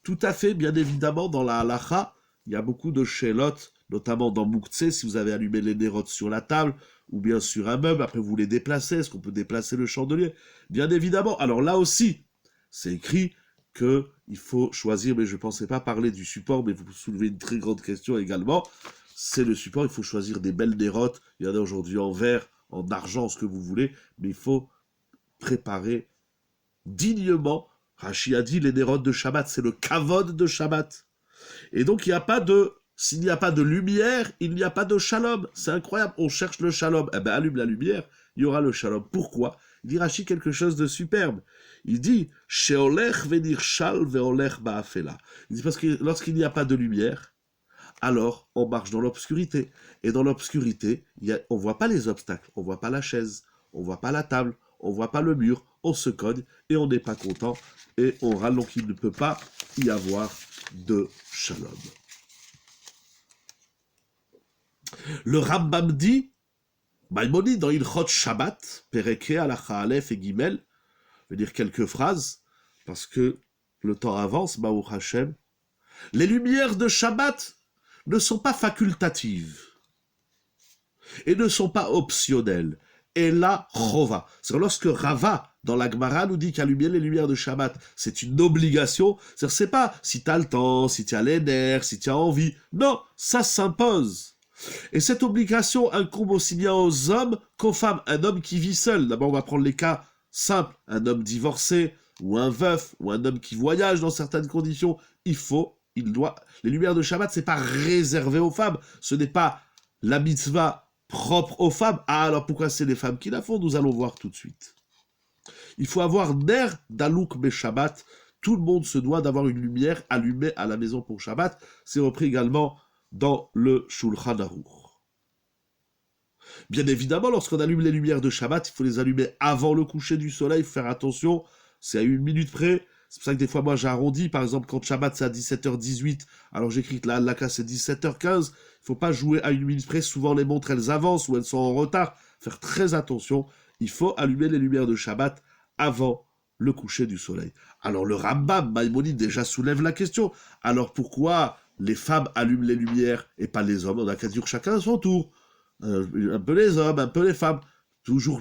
Tout à fait, bien évidemment, dans la halacha, il y a beaucoup de shélotes, notamment dans Mouktsé, si vous avez allumé les nérotes sur la table, ou bien sur un meuble, après vous les déplacez, est-ce qu'on peut déplacer le chandelier? Bien évidemment, alors là aussi, c'est écrit qu'il faut choisir, mais je ne pensais pas parler du support, mais vous soulevez une très grande question également, c'est le support, il faut choisir des belles nérotes, il y en a aujourd'hui en verre, en argent, ce que vous voulez, mais il faut préparer dignement. Rashi a dit, les nérodes de Shabbat, c'est le kavod de Shabbat. Et donc, s'il n'y a pas de lumière, il n'y a pas de shalom. C'est incroyable, on cherche le shalom. Eh bien, allume la lumière, il y aura le shalom. Pourquoi? Il dit Rashi quelque chose de superbe. Il dit, sheolech venirshal veolech ba'afela. Il dit parce que lorsqu'il n'y a pas de lumière, alors on marche dans l'obscurité. Et dans l'obscurité, on ne voit pas les obstacles, on ne voit pas la chaise, on ne voit pas la table, on ne voit pas le mur, on se cogne et on n'est pas content et on râle, donc il ne peut pas y avoir de shalom. Le Rambam dit, Maïmonide dans Ilchot Shabbat, Pereke, Alacha Aleph et Gimel, je vais dire quelques phrases, parce que le temps avance, Baruch Hashem. Les lumières de Shabbat ne sont pas facultatives et ne sont pas optionnelles. Et la chova. C'est lorsque Rava, dans la Gemara, nous dit qu'allumer les lumières de Shabbat, c'est une obligation. C'est pas si tu as le temps, si tu as les nerfs, si tu as envie. Non, ça s'impose. Et cette obligation incombe aussi bien aux hommes qu'aux femmes. Un homme qui vit seul, d'abord on va prendre les cas simples, un homme divorcé, ou un veuf, ou un homme qui voyage dans certaines conditions, il doit... Les lumières de Shabbat, c'est pas réservé aux femmes. Ce n'est pas la mitzvah propre aux femmes. Ah, alors pourquoi c'est les femmes qui la font? Nous allons voir tout de suite. Il faut avoir ner dalouk be Shabbat. Tout le monde se doit d'avoir une lumière allumée à la maison pour Shabbat. C'est repris également dans le Shulchan Aruch. Bien évidemment, lorsqu'on allume les lumières de Shabbat, il faut les allumer avant le coucher du soleil. Il faut faire attention, c'est à 1 minute près. C'est pour ça que des fois, moi, j'arrondis. Par exemple, quand Shabbat, c'est à 17h18, alors j'écris que la halakha, c'est 17h15. Il ne faut pas jouer à 1 minute près. Souvent, les montres, elles avancent ou elles sont en retard. Faire très attention. Il faut allumer les lumières de Shabbat avant le coucher du soleil. Alors, le Rambam, Maïmonide, déjà soulève la question. Alors, pourquoi les femmes allument les lumières et pas les hommes. On a qu'à dire chacun à son tour. Un peu les hommes, un peu les femmes. Toujours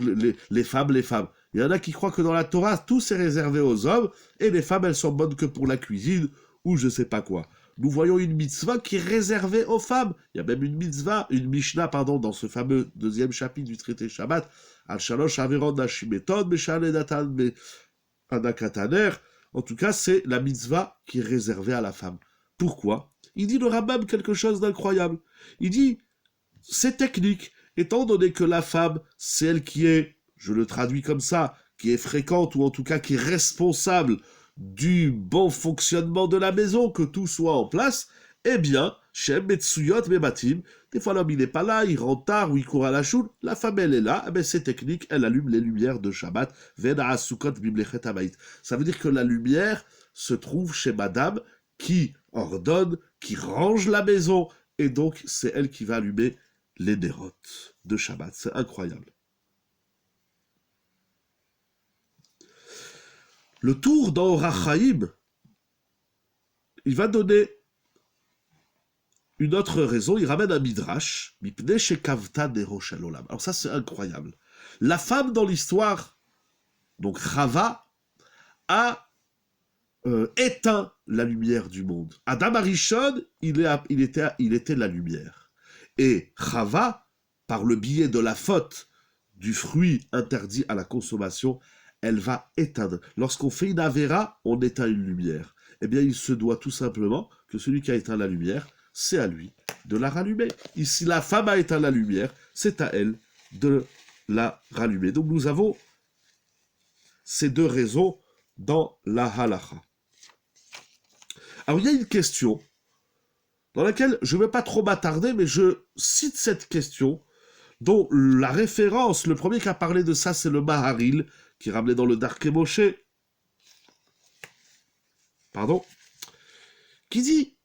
les femmes, les femmes. Il y en a qui croient que dans la Torah, tout c'est réservé aux hommes et les femmes, elles sont bonnes que pour la cuisine ou je sais pas quoi. Nous voyons une mitzvah qui est réservée aux femmes. Il y a même une mitzvah, une Mishnah, pardon, dans ce fameux deuxième chapitre du traité Shabbat. Al-Shalosh Averon Nashimeton, Meshane Datan, Anakataner. En tout cas, c'est la mitzvah qui est réservée à la femme. Pourquoi? Il dit le Rambam quelque chose d'incroyable. Il dit, c'est technique, étant donné que la femme, c'est elle qui est, je le traduis comme ça, qui est fréquente ou en tout cas qui est responsable du bon fonctionnement de la maison, que tout soit en place, eh bien, Shem Metsuyot Mebatim, des fois l'homme il n'est pas là, il rentre tard ou il court à la choule, la femme elle est là, eh bien c'est technique, elle allume les lumières de Shabbat, Vena Asukot Biblechet Habayit. Ça veut dire que la lumière se trouve chez madame qui ordonne, qui range la maison, et donc c'est elle qui va allumer les dérotes de Shabbat. C'est incroyable. Le tour dans Rachaïm, il va donner une autre raison, il ramène un midrash, Mipnei shekavta nero shel olam. Alors ça c'est incroyable. La femme dans l'histoire, donc Chava, a éteint la lumière du monde. Adam Arishon, il était la lumière. Et Chava, par le biais de la faute du fruit interdit à la consommation, elle va éteindre. Lorsqu'on fait une avéra, on éteint une lumière. Eh bien, il se doit tout simplement que celui qui a éteint la lumière, c'est à lui de la rallumer. Ici, la femme a éteint la lumière, c'est à elle de la rallumer. Donc, nous avons ces deux raisons dans la halacha. Alors, il y a une question dans laquelle je ne vais pas trop m'attarder, mais je cite cette question dont la référence, le premier qui a parlé de ça, c'est le Maharil, qui ramenait dans le Darkei Moshe, qui dit,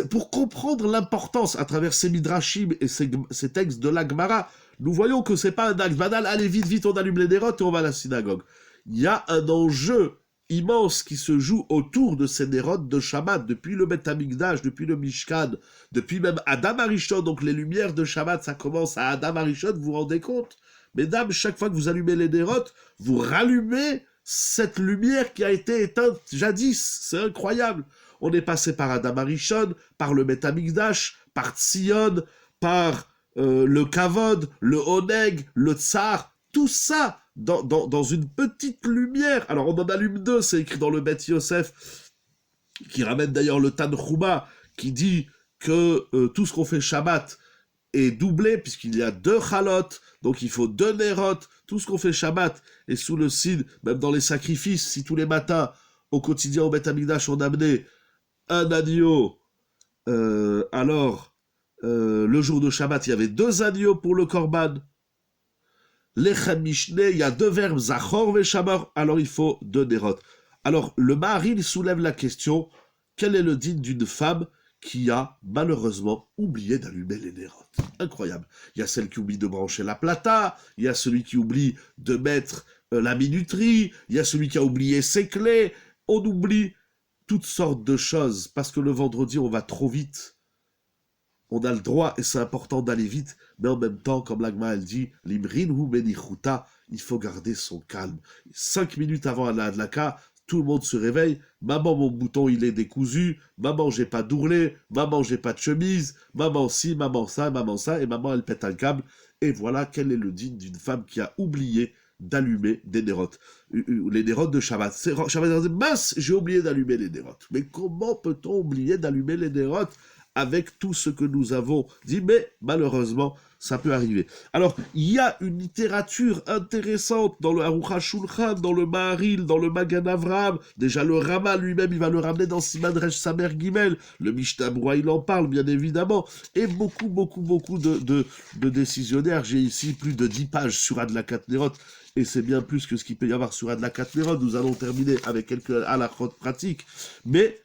pour comprendre l'importance à travers ces midrashim et ces textes de la Gemara, nous voyons que c'est pas un acte banal, allez vite, vite, on allume les dérotes et on va à la synagogue. Il y a un enjeu immense qui se joue autour de ces dérotes de Shabbat, depuis le Beth Amikdash, depuis le Mishkan, depuis même Adam Arishon, donc les lumières de Shabbat, ça commence à Adam Arishon, vous vous rendez compte? Mesdames, chaque fois que vous allumez les dérotes, vous rallumez cette lumière qui a été éteinte jadis. C'est incroyable. On est passé par Adam Arishon, par le Beth Amikdash, par Tzion, par le Kavod, le Oneg, le Tsar, tout ça dans une petite lumière. Alors on en allume deux, c'est écrit dans le Beth Yosef, qui ramène d'ailleurs le Tanchuma, qui dit que tout ce qu'on fait Shabbat est doublé, puisqu'il y a deux chalot, donc il faut deux nerot, tout ce qu'on fait Shabbat est sous le signe, même dans les sacrifices, si tous les matins, au quotidien au Beth Amikdash, on amenait un agneau, alors le jour de Shabbat, il y avait deux agneaux pour le korban. Lechem Mishneh, il y a deux verbes, Zachor Veshamar, alors il faut deux nerot. Alors le Maharil soulève la question, quel est le digne d'une femme qui a malheureusement oublié d'allumer les nérotes? Incroyable. Il y a celle qui oublie de brancher la plata, il y a celui qui oublie de mettre la minuterie, il y a celui qui a oublié ses clés, on oublie toutes sortes de choses, parce que le vendredi, on va trop vite. On a le droit, et c'est important d'aller vite, mais en même temps, comme l'Agma, elle dit, l'imrin hu benichuta, il faut garder son calme. 5 minutes avant la hadlaka, tout le monde se réveille, maman, mon bouton, il est décousu, maman, j'ai pas d'ourlet, maman, j'ai pas de chemise, maman, ci, maman, ça, et maman, elle pète un câble, et voilà quel est le digne d'une femme qui a oublié d'allumer des nérotes. Les nérotes de Shabbat. Shabbat dit, mince, j'ai oublié d'allumer les nérotes. Mais comment peut-on oublier d'allumer les nérotes avec tout ce que nous avons dit? Mais malheureusement, ça peut arriver. Alors, il y a une littérature intéressante dans le Aruch HaShulchan, dans le Maharil, dans le Magan Avraham. Déjà, le Rama lui-même, il va le ramener dans Siman Resh Samer Gimel. Le Mishnah Berurah, il en parle, bien évidemment. Et beaucoup de décisionnaires. J'ai ici plus de 10 pages sur Adlakat Nerot. Et c'est bien plus que ce qu'il peut y avoir sur Adlakat Nerot. Nous allons terminer avec quelques halachot pratiques. Mais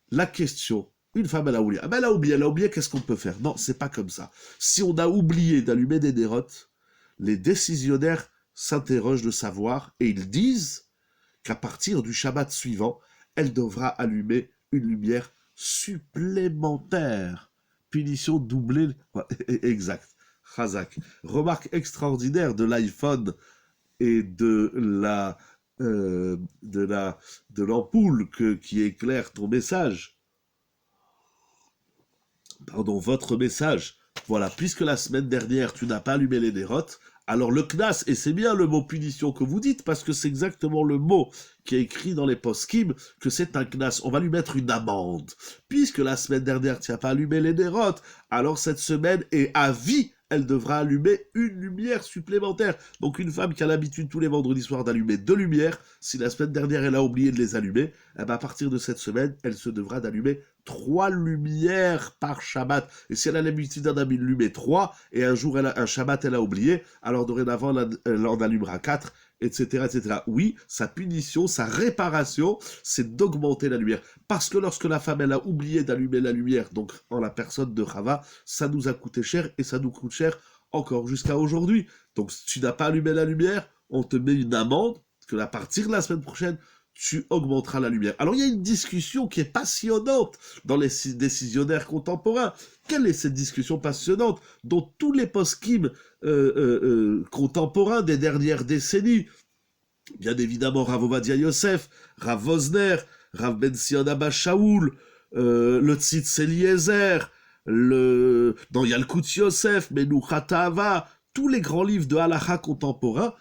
la question, une femme, elle a oublié. Ah ben elle a oublié, qu'est-ce qu'on peut faire? Non, c'est pas comme ça. Si on a oublié d'allumer des nérotes, les décisionnaires s'interrogent de savoir, et ils disent qu'à partir du Shabbat suivant, elle devra allumer une lumière supplémentaire. Punition doublée. Ouais, exact. Khazak. Remarque extraordinaire de l'iPhone et de l'ampoule qui éclaire ton message. Pardon, votre message. Voilà, puisque la semaine dernière, tu n'as pas allumé les dérotes, alors le CNAS, et c'est bien le mot punition que vous dites, parce que c'est exactement le mot qui est écrit dans les post-kim, que c'est un CNAS. On va lui mettre une amende. Puisque la semaine dernière, tu n'as pas allumé les dérotes, alors cette semaine, et à vie, elle devra allumer une lumière supplémentaire. Donc une femme qui a l'habitude tous les vendredis soirs d'allumer 2 lumières, si la semaine dernière elle a oublié de les allumer, eh ben à partir de cette semaine, elle se devra d'allumer 3 lumières par Shabbat. Et si elle a l'habitude d'en allumer 3, et un jour un Shabbat elle a oublié, alors dorénavant elle en allumera 4, etc., etc. Oui, sa punition, sa réparation, c'est d'augmenter la lumière. Parce que lorsque la femme, elle a oublié d'allumer la lumière, donc en la personne de Rava, ça nous a coûté cher et ça nous coûte cher encore jusqu'à aujourd'hui. Donc si tu n'as pas allumé la lumière, on te met une amende que à partir de la semaine prochaine, tu augmenteras la lumière. Alors il y a une discussion qui est passionnante dans les décisionnaires contemporains. Quelle est cette discussion passionnante dont tous les post-kim contemporains des dernières décennies, bien évidemment Rav Ovadia Yosef, Rav Wosner, Rav Ben Sion Abba Shaoul, le Tzitz Eliezer, dans Yalkut Yosef, Menuchat Ahava, tous les grands livres de halacha contemporains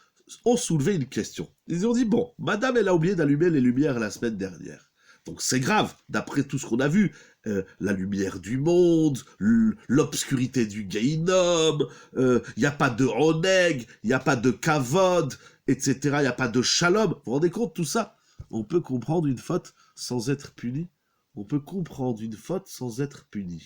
ont soulevé une question. Ils ont dit, bon, madame, elle a oublié d'allumer les lumières la semaine dernière. Donc c'est grave, d'après tout ce qu'on a vu. La lumière du monde, l'obscurité du Geinom, il n'y a pas de Oneg, il n'y a pas de Kavod, etc. Il n'y a pas de Shalom. Vous vous rendez compte, tout ça? On peut comprendre une faute sans être puni. On peut comprendre une faute sans être puni.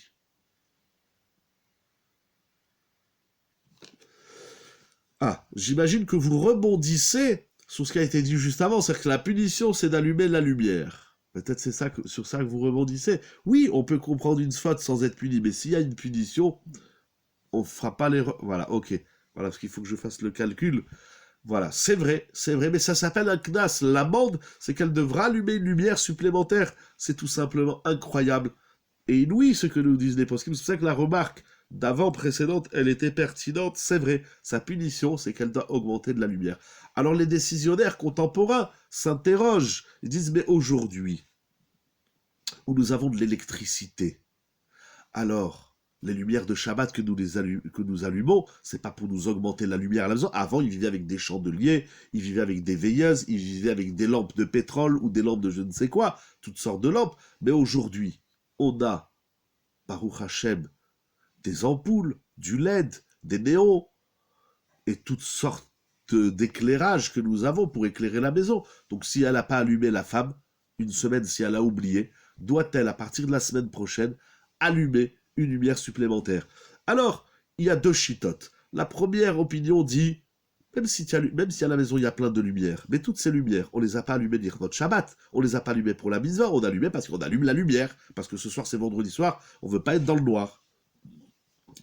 Ah, j'imagine que vous rebondissez sur ce qui a été dit juste avant, c'est-à-dire que la punition, c'est d'allumer la lumière. Peut-être c'est sur ça que vous rebondissez. Oui, on peut comprendre une faute sans être puni, mais s'il y a une punition, on ne fera pas l'erreur. Voilà, ok. Voilà, parce qu'il faut que je fasse le calcul. Voilà, c'est vrai, mais ça s'appelle un CNAS. L'amende, c'est qu'elle devra allumer une lumière supplémentaire. C'est tout simplement incroyable. Et inouï ce que nous disent les post-kim. C'est pour ça que la remarque d'avant précédente, elle était pertinente, c'est vrai. Sa punition, c'est qu'elle doit augmenter de la lumière. Alors les décisionnaires contemporains s'interrogent. Ils disent, mais aujourd'hui, où nous avons de l'électricité, alors les lumières de Shabbat que nous allumons, c'est pas pour nous augmenter la lumière à la maison. Avant, ils vivaient avec des chandeliers, ils vivaient avec des veilleuses, ils vivaient avec des lampes de pétrole ou des lampes de je ne sais quoi, toutes sortes de lampes. Mais aujourd'hui, on a, Baruch Hashem, des ampoules, du LED, des néons, et toutes sortes d'éclairages que nous avons pour éclairer la maison. Donc si elle n'a pas allumé la femme, une semaine si elle a oublié, doit-elle, à partir de la semaine prochaine, allumer une lumière supplémentaire? Alors, il y a deux chitotes. La première opinion dit, même si à la maison il y a plein de lumières, mais toutes ces lumières, on les a pas allumées dire notre Shabbat, on les a pas allumées pour la mitzvah, on allumait parce qu'on allume la lumière, parce que ce soir c'est vendredi soir, on veut pas être dans le noir.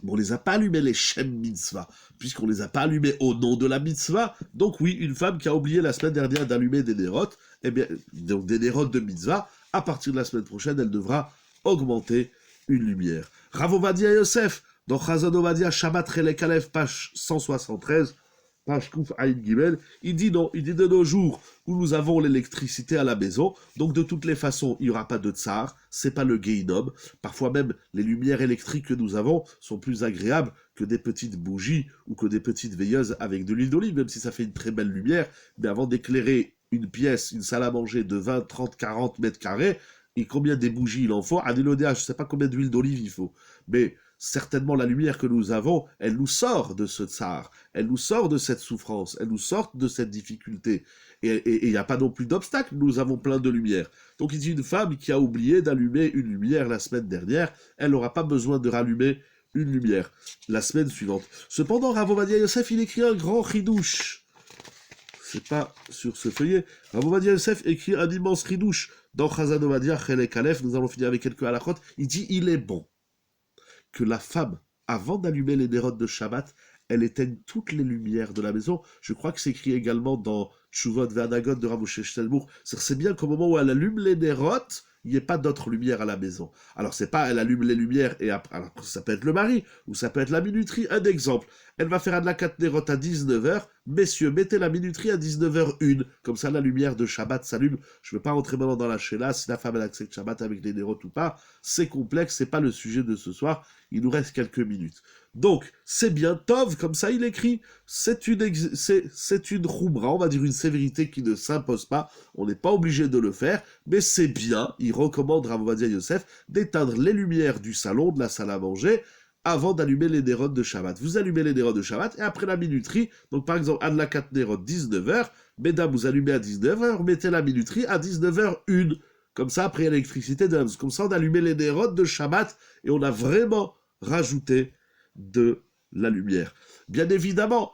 Mais on les a pas allumés les Shem Mitzvah, puisqu'on les a pas allumés au nom de la Mitzvah. Donc oui, une femme qui a oublié la semaine dernière d'allumer des nérotes, eh bien, donc des nérotes de Mitzvah, à partir de la semaine prochaine, elle devra augmenter une lumière. Rav Ovadia Yosef, dans Chazon Ovadia Shabbat Chelek Aleph, page 173, page Kouf Aïn Gimel, il dit non, il dit de nos jours où nous avons l'électricité à la maison, donc de toutes les façons, il n'y aura pas de tsar, c'est pas le Geinom. Parfois même, les lumières électriques que nous avons sont plus agréables que des petites bougies ou que des petites veilleuses avec de l'huile d'olive, même si ça fait une très belle lumière. Mais avant d'éclairer une pièce, une salle à manger de 20, 30, 40 mètres carrés, et combien des bougies il en faut? À l'élodéa, je ne sais pas combien d'huile d'olive il faut, mais certainement la lumière que nous avons, elle nous sort de ce tsar, elle nous sort de cette souffrance, elle nous sort de cette difficulté. Et il n'y a pas non plus d'obstacle, nous avons plein de lumière. Donc il dit une femme qui a oublié d'allumer une lumière la semaine dernière, elle n'aura pas besoin de rallumer une lumière la semaine suivante. Cependant, Rav Ovadia Yosef, il écrit un grand ridouche. C'est pas sur ce feuillet. Rav Ovadia Yosef écrit un immense ridouche. Dans Chazon Ovadia Chelek Aleph, nous allons finir avec quelques halachot. Il dit, il est bon que la femme, avant d'allumer les nérotes de Shabbat, elle éteigne toutes les lumières de la maison. Je crois que c'est écrit également dans Tshuvot Ve'anagot de Rav Moshe Shtelmour. C'est bien qu'au moment où elle allume les nérotes, il n'y ait pas d'autres lumières à la maison. Alors c'est pas, elle allume les lumières et après, alors ça peut être le mari, ou ça peut être la minuterie. Un exemple, elle va faire Adlakat Nerot à 19h, messieurs, mettez la minuterie à 19h01, comme ça la lumière de Shabbat s'allume. Je ne veux pas rentrer maintenant dans la Sheila, si la femme elle accepte Shabbat avec les Nerot ou pas, c'est complexe, c'est pas le sujet de ce soir, il nous reste quelques minutes. Donc, c'est bien Tov, comme ça il écrit, c'est une roubra, on va dire une sévérité qui ne s'impose pas, on n'est pas obligé de le faire, mais c'est bien, il recommande Rav Ovadia Yosef d'éteindre les lumières du salon, de la salle à manger, avant d'allumer les nérotes de Shabbat. Vous allumez les nérotes de Shabbat, et après la minuterie, donc par exemple, Adlakat Nerot 19h, mesdames, vous allumez à 19h, mettez la minuterie à 19h01, comme ça, après il y a l'électricité, comme ça on allumait les nérotes de Shabbat, et on a vraiment rajouté de la lumière. Bien évidemment,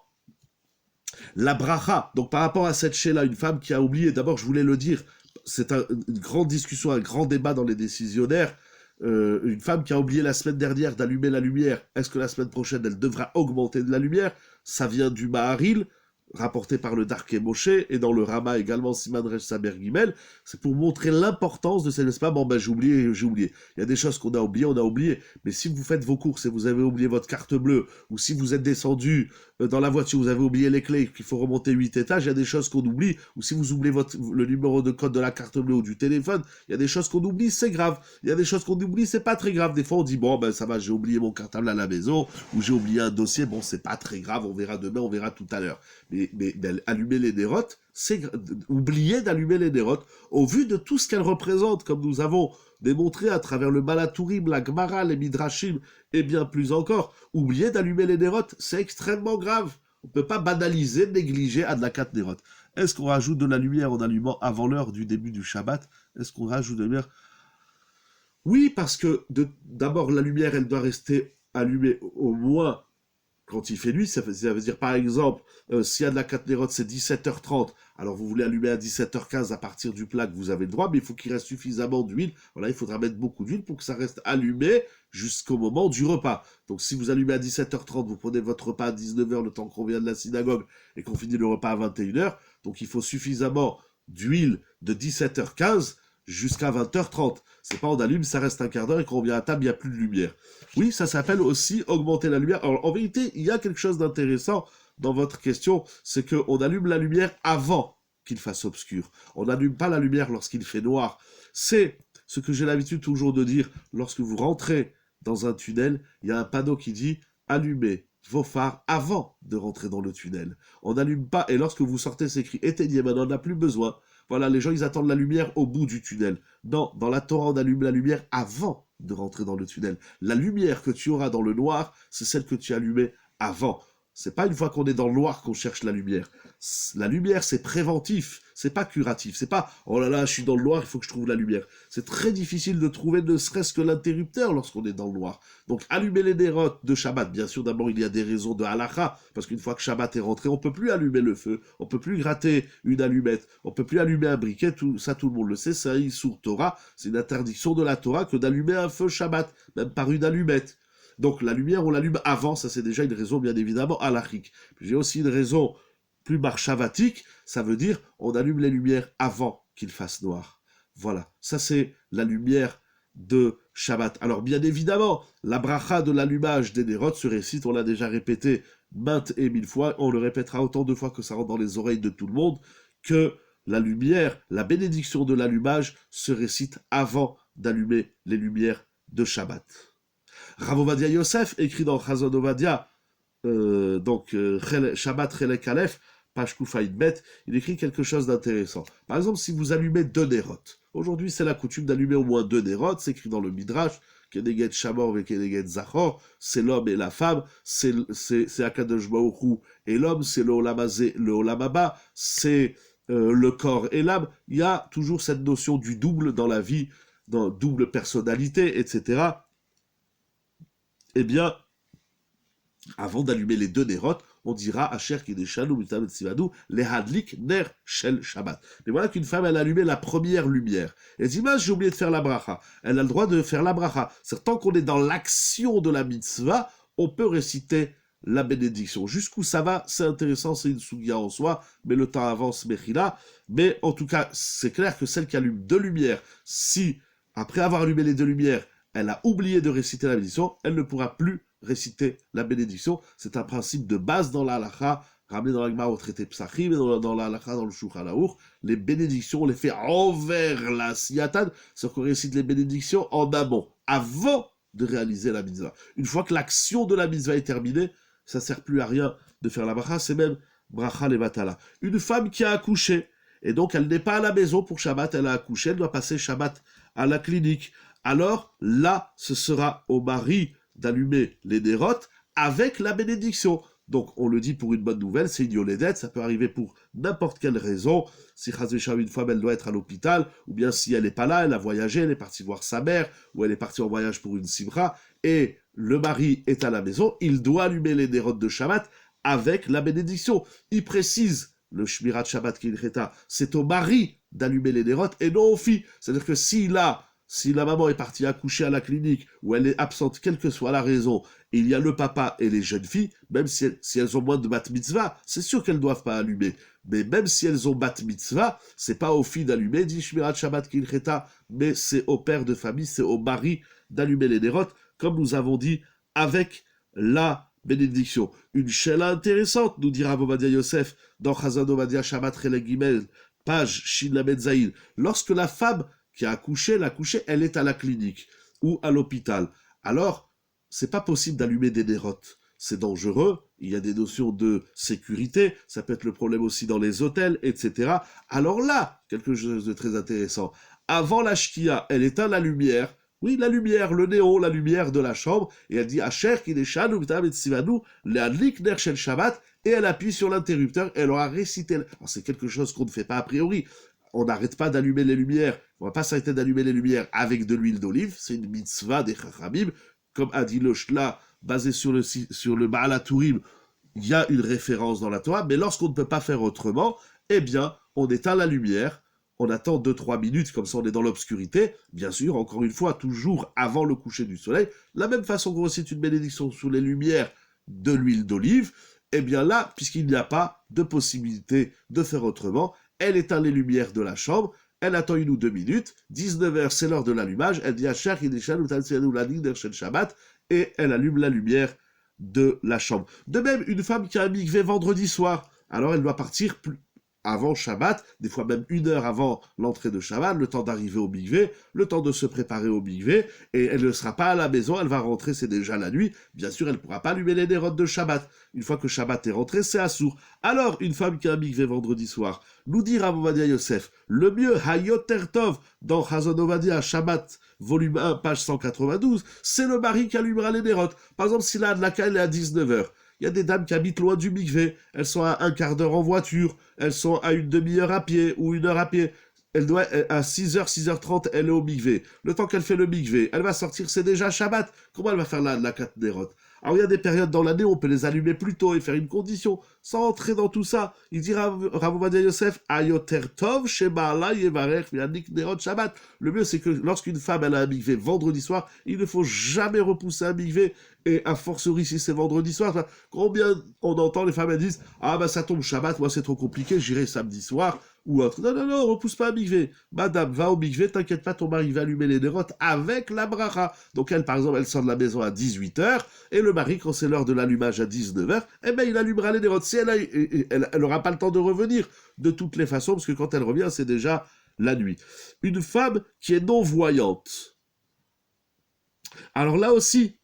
la bracha, donc par rapport à cette chez-là, une femme qui a oublié, d'abord je voulais le dire, c'est une grande discussion, un grand débat dans les décisionnaires, une femme qui a oublié la semaine dernière d'allumer la lumière, est-ce que la semaine prochaine elle devra augmenter de la lumière? Ça vient du Maharil, rapporté par le Darké Moshe, et dans le Rama également, Siman Resh Saber Gimel, c'est pour montrer l'importance de cette pas, bon ben j'ai oublié. Il y a des choses qu'on a oublié, mais si vous faites vos courses et vous avez oublié votre carte bleue, ou si vous êtes descendu dans la voiture, vous avez oublié les clés, qu'il faut remonter 8 étages, il y a des choses qu'on oublie, ou si vous oubliez le numéro de code de la carte bleue ou du téléphone, il y a des choses qu'on oublie, c'est grave. Il y a des choses qu'on oublie, c'est pas très grave. Des fois on dit, bon ben ça va, j'ai oublié mon cartable à la maison, ou j'ai oublié un dossier, bon c'est pas très grave, on verra demain, on verra tout à l'heure. Mais allumer les nérotes, c'est oublier d'allumer les nérotes, au vu de tout ce qu'elles représentent, comme nous avons démontré à travers le Malatourim, la Gemara, les Midrashim, et bien plus encore. Oublier d'allumer les nérotes, c'est extrêmement grave. On ne peut pas banaliser, négliger Adlakat Nerot. Est-ce qu'on rajoute de la lumière en allumant avant l'heure du début du Shabbat? Est-ce qu'on rajoute de la lumière? Oui, parce que d'abord, la lumière, elle doit rester allumée au moins quand il fait nuit. Ça veut dire, par exemple, s'il y a de la Katnerot, c'est 17h30, alors vous voulez allumer à 17h15 à partir du plat que vous avez le droit, mais il faut qu'il reste suffisamment d'huile. Voilà, il faudra mettre beaucoup d'huile pour que ça reste allumé jusqu'au moment du repas. Donc si vous allumez à 17h30, vous prenez votre repas à 19h, le temps qu'on vient de la synagogue, et qu'on finit le repas à 21h, donc il faut suffisamment d'huile de 17h15 jusqu'à 20h30. C'est pas on allume, ça reste un quart d'heure, et quand on vient à table, il n'y a plus de lumière. Oui, ça s'appelle aussi augmenter la lumière. Alors, en vérité, il y a quelque chose d'intéressant dans votre question, c'est qu'on allume la lumière avant qu'il fasse obscur. On n'allume pas la lumière lorsqu'il fait noir. C'est ce que j'ai l'habitude toujours de dire. Lorsque vous rentrez dans un tunnel, il y a un panneau qui dit « Allumez vos phares avant de rentrer dans le tunnel ». On n'allume pas, et lorsque vous sortez, c'est écrit « Éteignez, maintenant on n'a plus besoin ». Voilà, les gens, ils attendent la lumière au bout du tunnel. Non, dans la Torah, on allume la lumière avant de rentrer dans le tunnel. La lumière que tu auras dans le noir, c'est celle que tu as allumée avant. C'est pas une fois qu'on est dans le noir qu'on cherche la lumière. La lumière, c'est préventif, c'est pas curatif. C'est pas « Oh là là, je suis dans le noir, il faut que je trouve la lumière ». C'est très difficile de trouver ne serait-ce que l'interrupteur lorsqu'on est dans le noir. Donc, allumer les nérotes de Shabbat. Bien sûr, d'abord, il y a des raisons de halakha, parce qu'une fois que Shabbat est rentré, on peut plus allumer le feu, on peut plus gratter une allumette, on peut plus allumer un briquet, tout le monde le sait, c'est un Issour Torah, c'est une interdiction de la Torah que d'allumer un feu Shabbat, même par une allumette. Donc la lumière, on l'allume avant, ça c'est déjà une raison bien évidemment halachique. Puis j'ai aussi une raison plus marchavatique, ça veut dire on allume les lumières avant qu'il fasse noir. Voilà, ça c'est la lumière de Shabbat. Alors bien évidemment, la bracha de l'allumage des nérotes se récite, on l'a déjà répété maintes et mille fois, on le répétera autant de fois que ça rentre dans les oreilles de tout le monde, que la lumière, la bénédiction de l'allumage se récite avant d'allumer les lumières de Shabbat. Rav Ovadia Yosef écrit dans Chazon Ovadia, Shabbat Chelek Aleph, page Koufaïd Bet, il écrit quelque chose d'intéressant. Par exemple, si vous allumez 2 nérotes, aujourd'hui c'est la coutume d'allumer au moins 2 nérotes, c'est écrit dans le Midrash, Keneged Shamor et Keneged Zachor, c'est l'homme et la femme, c'est Akadosh Baruch Hu et l'homme, c'est le Olam Hazé, le Olam Haba, c'est le corps et l'âme. Il y a toujours cette notion du double dans la vie, dans double personnalité, etc. Eh bien, avant d'allumer les 2 nérotes, on dira Asher Kideshanu Mitamet Sivadu les Hadlik Ner Shel Shabbat. Mais voilà qu'une femme, elle a allumé la première lumière. Elle dit, j'ai oublié de faire la bracha. Elle a le droit de faire la bracha. C'est tant qu'on est dans l'action de la mitzvah, on peut réciter la bénédiction. Jusqu'où ça va, c'est intéressant, c'est une sougia en soi, mais le temps avance, Mechila. Mais en tout cas, c'est clair que celle qui allume 2 lumières, si après avoir allumé les deux lumières, elle a oublié de réciter la bénédiction, elle ne pourra plus réciter la bénédiction. C'est un principe de base dans la halakha, ramené dans l'Agma au traité Psachim, et dans la halakha, dans le Shulchan Aruch. Les bénédictions, on les fait envers la siyatan, c'est qu'on récite les bénédictions en amont, avant de réaliser la mitzvah. Une fois que l'action de la mitzvah est terminée, ça ne sert plus à rien de faire la bracha, c'est même bracha levatala. Une femme qui a accouché, et donc elle n'est pas à la maison pour Shabbat, elle a accouché, elle doit passer Shabbat à la clinique. Alors là, ce sera au mari d'allumer les nérotes avec la bénédiction. Donc on le dit pour une bonne nouvelle, c'est une yoledette, ça peut arriver pour n'importe quelle raison. Si une femme elle doit être à l'hôpital, ou bien si elle n'est pas là, elle a voyagé, elle est partie voir sa mère, ou elle est partie en voyage pour une simra, et le mari est à la maison, il doit allumer les nérotes de Shabbat avec la bénédiction. Il précise, le Shmirat Shabbat Kilcheta, c'est au mari d'allumer les nérotes et non aux filles. C'est-à-dire que si la maman est partie accoucher à la clinique, ou elle est absente, quelle que soit la raison, et il y a le papa et les jeunes filles, même si elles ont moins de bat mitzvah, c'est sûr qu'elles ne doivent pas allumer. Mais même si elles ont bat mitzvah, c'est pas aux filles d'allumer, dit Shmirat Shabbat Kilcheta, mais c'est au père de famille, c'est au mari d'allumer les nérotes, comme nous avons dit, avec la bénédiction. Une shela intéressante, nous dira Ovadia Yosef, dans Chazon Ovadia Shabbat Chelek Gimel, page Shin Lamed Zayin. Lorsque la femme qui a accouché, elle est à la clinique ou à l'hôpital. Alors, c'est pas possible d'allumer des nérotes. C'est dangereux, il y a des notions de sécurité, ça peut être le problème aussi dans les hôtels, etc. Alors là, quelque chose de très intéressant. Avant la shkia, elle éteint la lumière. Oui, la lumière, le néon, la lumière de la chambre, et elle dit Asher Kideshanu B'Tam et Tzivanu Le'adlik Ner Shel Shabbat, et elle appuie sur l'interrupteur, elle aura récité. Alors c'est quelque chose qu'on ne fait pas a priori. On n'arrête pas d'allumer les lumières, on ne va pas s'arrêter d'allumer les lumières avec de l'huile d'olive, c'est une mitzvah des Chachamim, comme a dit le Shla, basé sur le Baal HaTurim, il y a une référence dans la Torah, mais lorsqu'on ne peut pas faire autrement, eh bien, on éteint la lumière, on attend 2-3 minutes, comme ça on est dans l'obscurité, bien sûr, encore une fois, toujours avant le coucher du soleil, la même façon qu'on récite une bénédiction sous les lumières de l'huile d'olive, eh bien là, puisqu'il n'y a pas de possibilité de faire autrement, elle éteint les lumières de la chambre, elle attend 1 ou 2 minutes, 19h c'est l'heure de l'allumage, elle dit Asher Kideshan ou Tansianu Laning Der Shel Shabbat, et elle allume la lumière de la chambre. De même, une femme qui a un mikvé vendredi soir, alors elle doit partir avant Shabbat, des fois même 1 heure avant l'entrée de Shabbat, le temps d'arriver au mikvé, le temps de se préparer au mikvé, et elle ne sera pas à la maison, elle va rentrer, c'est déjà la nuit, bien sûr elle ne pourra pas allumer les nérotes de Shabbat. Une fois que Shabbat est rentré, c'est assour. Alors, une femme qui a un mikvé vendredi soir, nous dit Rav Ovadia Yosef, le mieux, Hayoter Tov, dans Chazon Ovadia, Shabbat, volume 1, page 192, c'est le mari qui allumera les nérotes. Par exemple, si la Hadlaka, elle est à 19h, il y a des dames qui habitent loin du mikvé, elles sont à 1/4 d'heure en voiture, elles sont à 1/2 heure à pied, ou 1 heure à pied. Elle doit, à 6h, 6h30, elle est au mikvé. Le temps qu'elle fait le mikvé, elle va sortir, c'est déjà Shabbat. Comment elle va faire la 4 nérotes? Alors il y a des périodes dans l'année où on peut les allumer plus tôt et faire une condition, sans entrer dans tout ça. Il dit Rav Ovadia Yosef, Ayoter Tov, Sheba'ala Yevarech, Vianik Nerot Shabbat. Le mieux, c'est que lorsqu'une femme elle a un mikvé vendredi soir, il ne faut jamais repousser un mikvé, et a fortiori si c'est vendredi soir. Combien on entend les femmes elles disent ah ben ça tombe Shabbat, moi c'est trop compliqué, j'irai samedi soir ou autre. Non, repousse pas un mikvé. Madame, va au mikvé, t'inquiète pas, ton mari va allumer les nérotes avec la bracha. Donc elle, par exemple, elle sort de la maison à 18h, et le mari, quand c'est l'heure de l'allumage à 19h, eh ben il allumera les nérotes. Si elle aura pas le temps de revenir, de toutes les façons, parce que quand elle revient, c'est déjà la nuit. Une femme qui est non-voyante. Alors là aussi,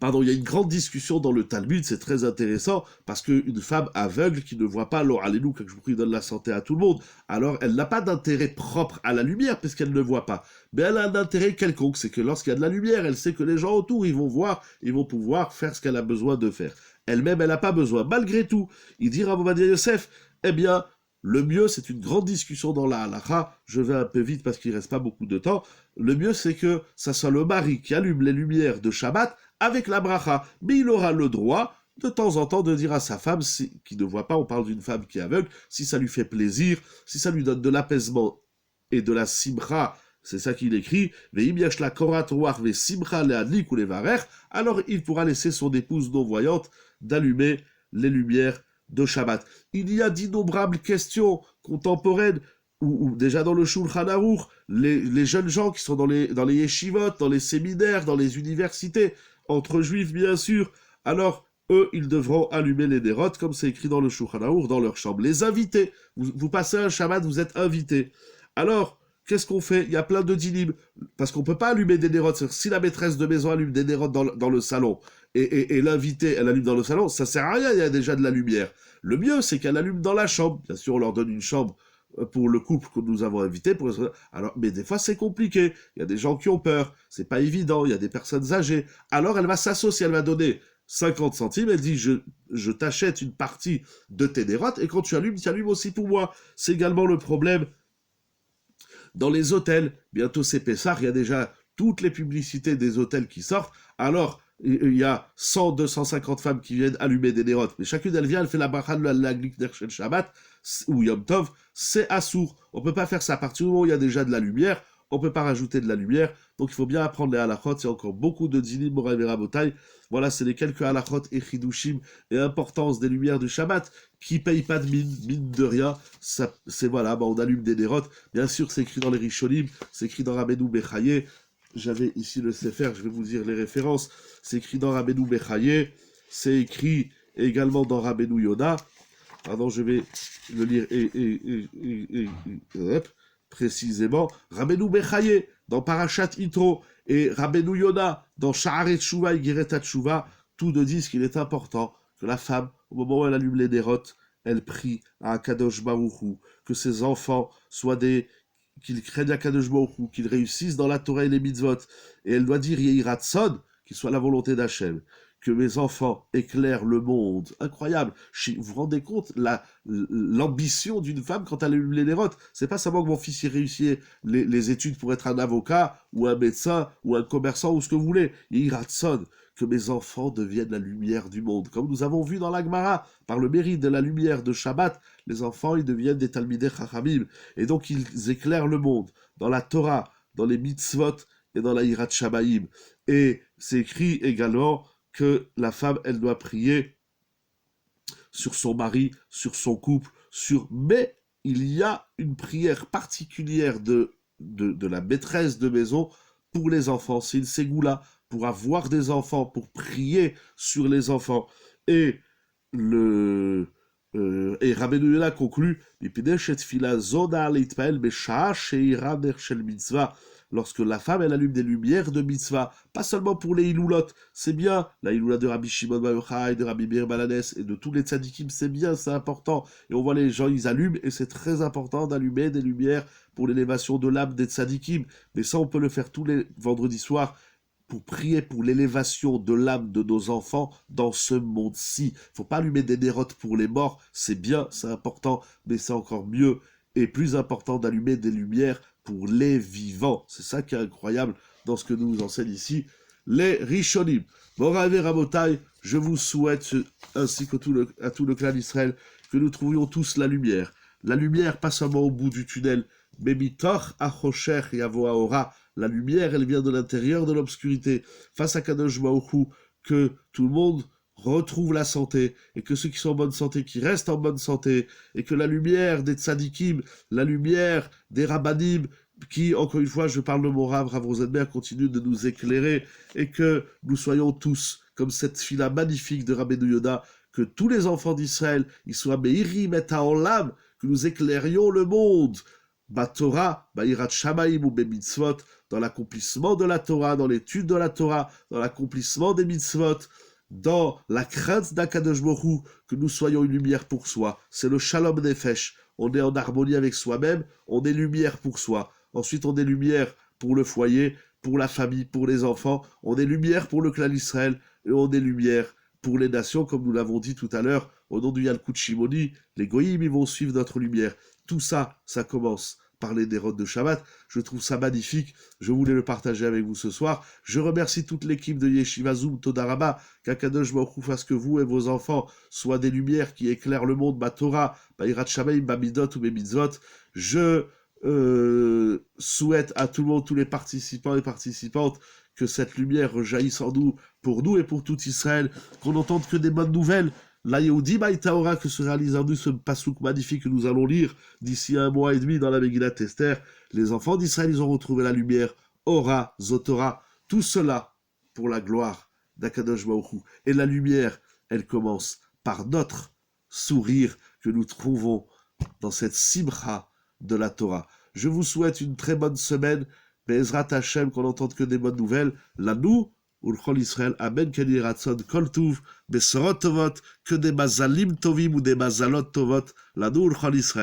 il y a une grande discussion dans le Talmud, c'est très intéressant, parce qu'une femme aveugle qui ne voit pas, alors allez-nous, que je vous prie, donne la santé à tout le monde, alors elle n'a pas d'intérêt propre à la lumière, puisqu'elle ne voit pas. Mais elle a un intérêt quelconque, c'est que lorsqu'il y a de la lumière, elle sait que les gens autour, ils vont voir, ils vont pouvoir faire ce qu'elle a besoin de faire. Elle-même, elle n'a pas besoin. Malgré tout, il dit Rav Ovadia Yosef, eh bien, le mieux, c'est une grande discussion dans la halakha, je vais un peu vite parce qu'il ne reste pas beaucoup de temps, le mieux c'est que ça soit le mari qui allume les lumières de Shabbat avec la bracha, mais il aura le droit de temps en temps de dire à sa femme, qui ne voit pas, on parle d'une femme qui est aveugle, si ça lui fait plaisir, si ça lui donne de l'apaisement et de la simcha, c'est ça qu'il écrit, alors il pourra laisser son épouse non-voyante d'allumer les lumières de Shabbat. Il y a d'innombrables questions contemporaines ou déjà dans le Shulchan Aruch, les jeunes gens qui sont dans les yeshivot, dans les séminaires, dans les universités, entre juifs bien sûr, alors eux, ils devront allumer les nérotes, comme c'est écrit dans le Shulchan Aruch, dans leur chambre. Les invités, vous passez un Shabbat, vous êtes invités. Alors, qu'est-ce qu'on fait? Il y a plein de dinim, parce qu'on peut pas allumer des nérotes. Si la maîtresse de maison allume des nérotes dans le salon, et l'invité, elle allume dans le salon, ça sert à rien, il y a déjà de la lumière. Le mieux, c'est qu'elle allume dans la chambre. Bien sûr, on leur donne une chambre pour le couple que nous avons invité. Alors, mais des fois, c'est compliqué. Il y a des gens qui ont peur. C'est pas évident. Il y a des personnes âgées. Alors, elle va s'associer. Elle va donner 50 centimes. Elle dit, je t'achète une partie de tes nérotes. Et quand tu allumes aussi pour moi. C'est également le problème dans les hôtels. Bientôt, c'est Pessah. Il y a déjà toutes les publicités des hôtels qui sortent. Alors, il y a 100, 250 femmes qui viennent allumer des nérotes. Mais chacune, elle vient, elle fait la bracha de la Glikner Shel Shabbat, ou Yom Tov, c'est assourd. On peut pas faire ça à partir du moment où il y a déjà de la lumière, on peut pas rajouter de la lumière, donc il faut bien apprendre les halachot, il y a encore beaucoup de dinim, morav et rabotai. Voilà, c'est les quelques halachot et chidushim et importance des lumières du Shabbat qui payent pas de mine de rien. Ça, c'est voilà, on allume des nérotes. Bien sûr, c'est écrit dans les Rishonim, c'est écrit dans Rabbeinu Bechaye. J'avais ici le Sefer, je vais vous dire les références. C'est écrit dans Rabbeinu Bechaye, c'est écrit également dans Rabbeinu Yonah. Pardon, je vais le lire précisément. Rabbeinu Bechaye dans Parashat Yitro et Rabbeinu Yonah dans Sha'aret Tshuva et Geret Tshuva, tous deux disent qu'il est important que la femme, au moment où elle allume les nérotes, elle prie à Akadosh Baruch Hu, que ses enfants soient qu'ils craignent Akadosh Baruch Hu, qu'ils réussissent dans la Torah et les mitzvot. Et elle doit dire Yehi Ratzon, qu'il soit la volonté d'Hachem, que mes enfants éclairent le monde. Incroyable. Vous vous rendez compte l'ambition d'une femme quand elle allume les nérotes? C'est pas seulement que mon fils y réussit les études pour être un avocat, ou un médecin, ou un commerçant, ou ce que vous voulez. Yehi Ratzon, que mes enfants deviennent la lumière du monde. Comme nous avons vu dans la Gemara, par le mérite de la lumière de Shabbat, les enfants, ils deviennent des Talmidei Chachamim. Et donc, ils éclairent le monde. Dans la Torah, dans les mitzvot et dans la Hirat Shabaïm. Et c'est écrit également que la femme, elle doit prier sur son mari, sur son couple, mais il y a une prière particulière de la maîtresse de maison pour les enfants. C'est une ségoula pour avoir des enfants, pour prier sur les enfants. Et Rabbeinu Yonah conclut, lorsque la femme, elle allume des lumières de mitzvah, pas seulement pour les iloulot, c'est bien, la iloula de Rabbi Shimon Bar Yochai, de Rabbi Meir Balanes et de tous les tzadikim, c'est bien, c'est important. Et on voit les gens, ils allument, et c'est très important d'allumer des lumières pour l'élévation de l'âme des tzadikim. Mais ça, on peut le faire tous les vendredis soirs, pour prier pour l'élévation de l'âme de nos enfants dans ce monde-ci. Faut pas allumer des nérotes pour les morts, c'est bien, c'est important, mais c'est encore mieux et plus important d'allumer des lumières pour les vivants. C'est ça qui est incroyable dans ce que nous enseigne ici les Rishonim. Morav et Rabotai, je vous souhaite, ainsi que à tout le clan d'Israël, que nous trouvions tous la lumière. La lumière, pas seulement au bout du tunnel, mais mitoch achosher yavo haora. La lumière, elle vient de l'intérieur de l'obscurité. Face à Kadosh Baruch Hu, que tout le monde retrouve la santé, et que ceux qui sont en bonne santé, qui restent en bonne santé, et que la lumière des tzadikim, la lumière des rabbanim, qui, encore une fois, je parle de mon Rav Rosenberg, continue de nous éclairer, et que nous soyons tous, comme cette fila magnifique de Rabbeinu Yonah, que tous les enfants d'Israël, ils soient Meirim et Haolam, que nous éclairions le monde, Torah, Ba'irat Shamayim ou Bemitzvot, dans l'accomplissement de la Torah, dans l'étude de la Torah, dans l'accomplissement des mitzvot, dans la crainte d'Akadosh Baruch Hu, que nous soyons une lumière pour soi. C'est le Shalom Nefesh. On est en harmonie avec soi-même, on est lumière pour soi. Ensuite, on est lumière pour le foyer, pour la famille, pour les enfants. On est lumière pour le clan d'Israël, et on est lumière pour les nations, comme nous l'avons dit tout à l'heure, au nom du Yalkut Shimoni, les Goïm, ils vont suivre notre lumière. Tout ça, ça commence par les nérotes de Shabbat. Je trouve ça magnifique. Je voulais le partager avec vous ce soir. Je remercie toute l'équipe de Yeshiva Zoom Todaraba. Qu'Akadosh Baruch Hu fasse que vous et vos enfants soient des lumières qui éclairent le monde, Torah, Ba'irat Shamayim, Bamidot ou Bemitzvot. Je souhaite à tout le monde, tous les participants et participantes, que cette lumière rejaillisse en nous, pour nous et pour tout Israël, qu'on n'entende que des bonnes nouvelles, la Yehudi Maïtaora, que se réalise en nous ce pasouk magnifique que nous allons lire d'ici 1 mois et demi dans la Megillat Esther. Les enfants d'Israël, ils ont retrouvé la lumière, Ora, Zotora, tout cela pour la gloire d'Akadosh Baruch Hu. Et la lumière, elle commence par notre sourire que nous trouvons dans cette simcha de la Torah. Je vous souhaite une très bonne semaine. Be'ezrat Hashem, qu'on n'entende que des bonnes nouvelles. Lanou, Ulchol Israël, Amen, Keni Ratzon, Kol Tuv, Besorot Tovot, que des mazalim tovim ou des mazalot tovot. Lanou, Ulchol Israël.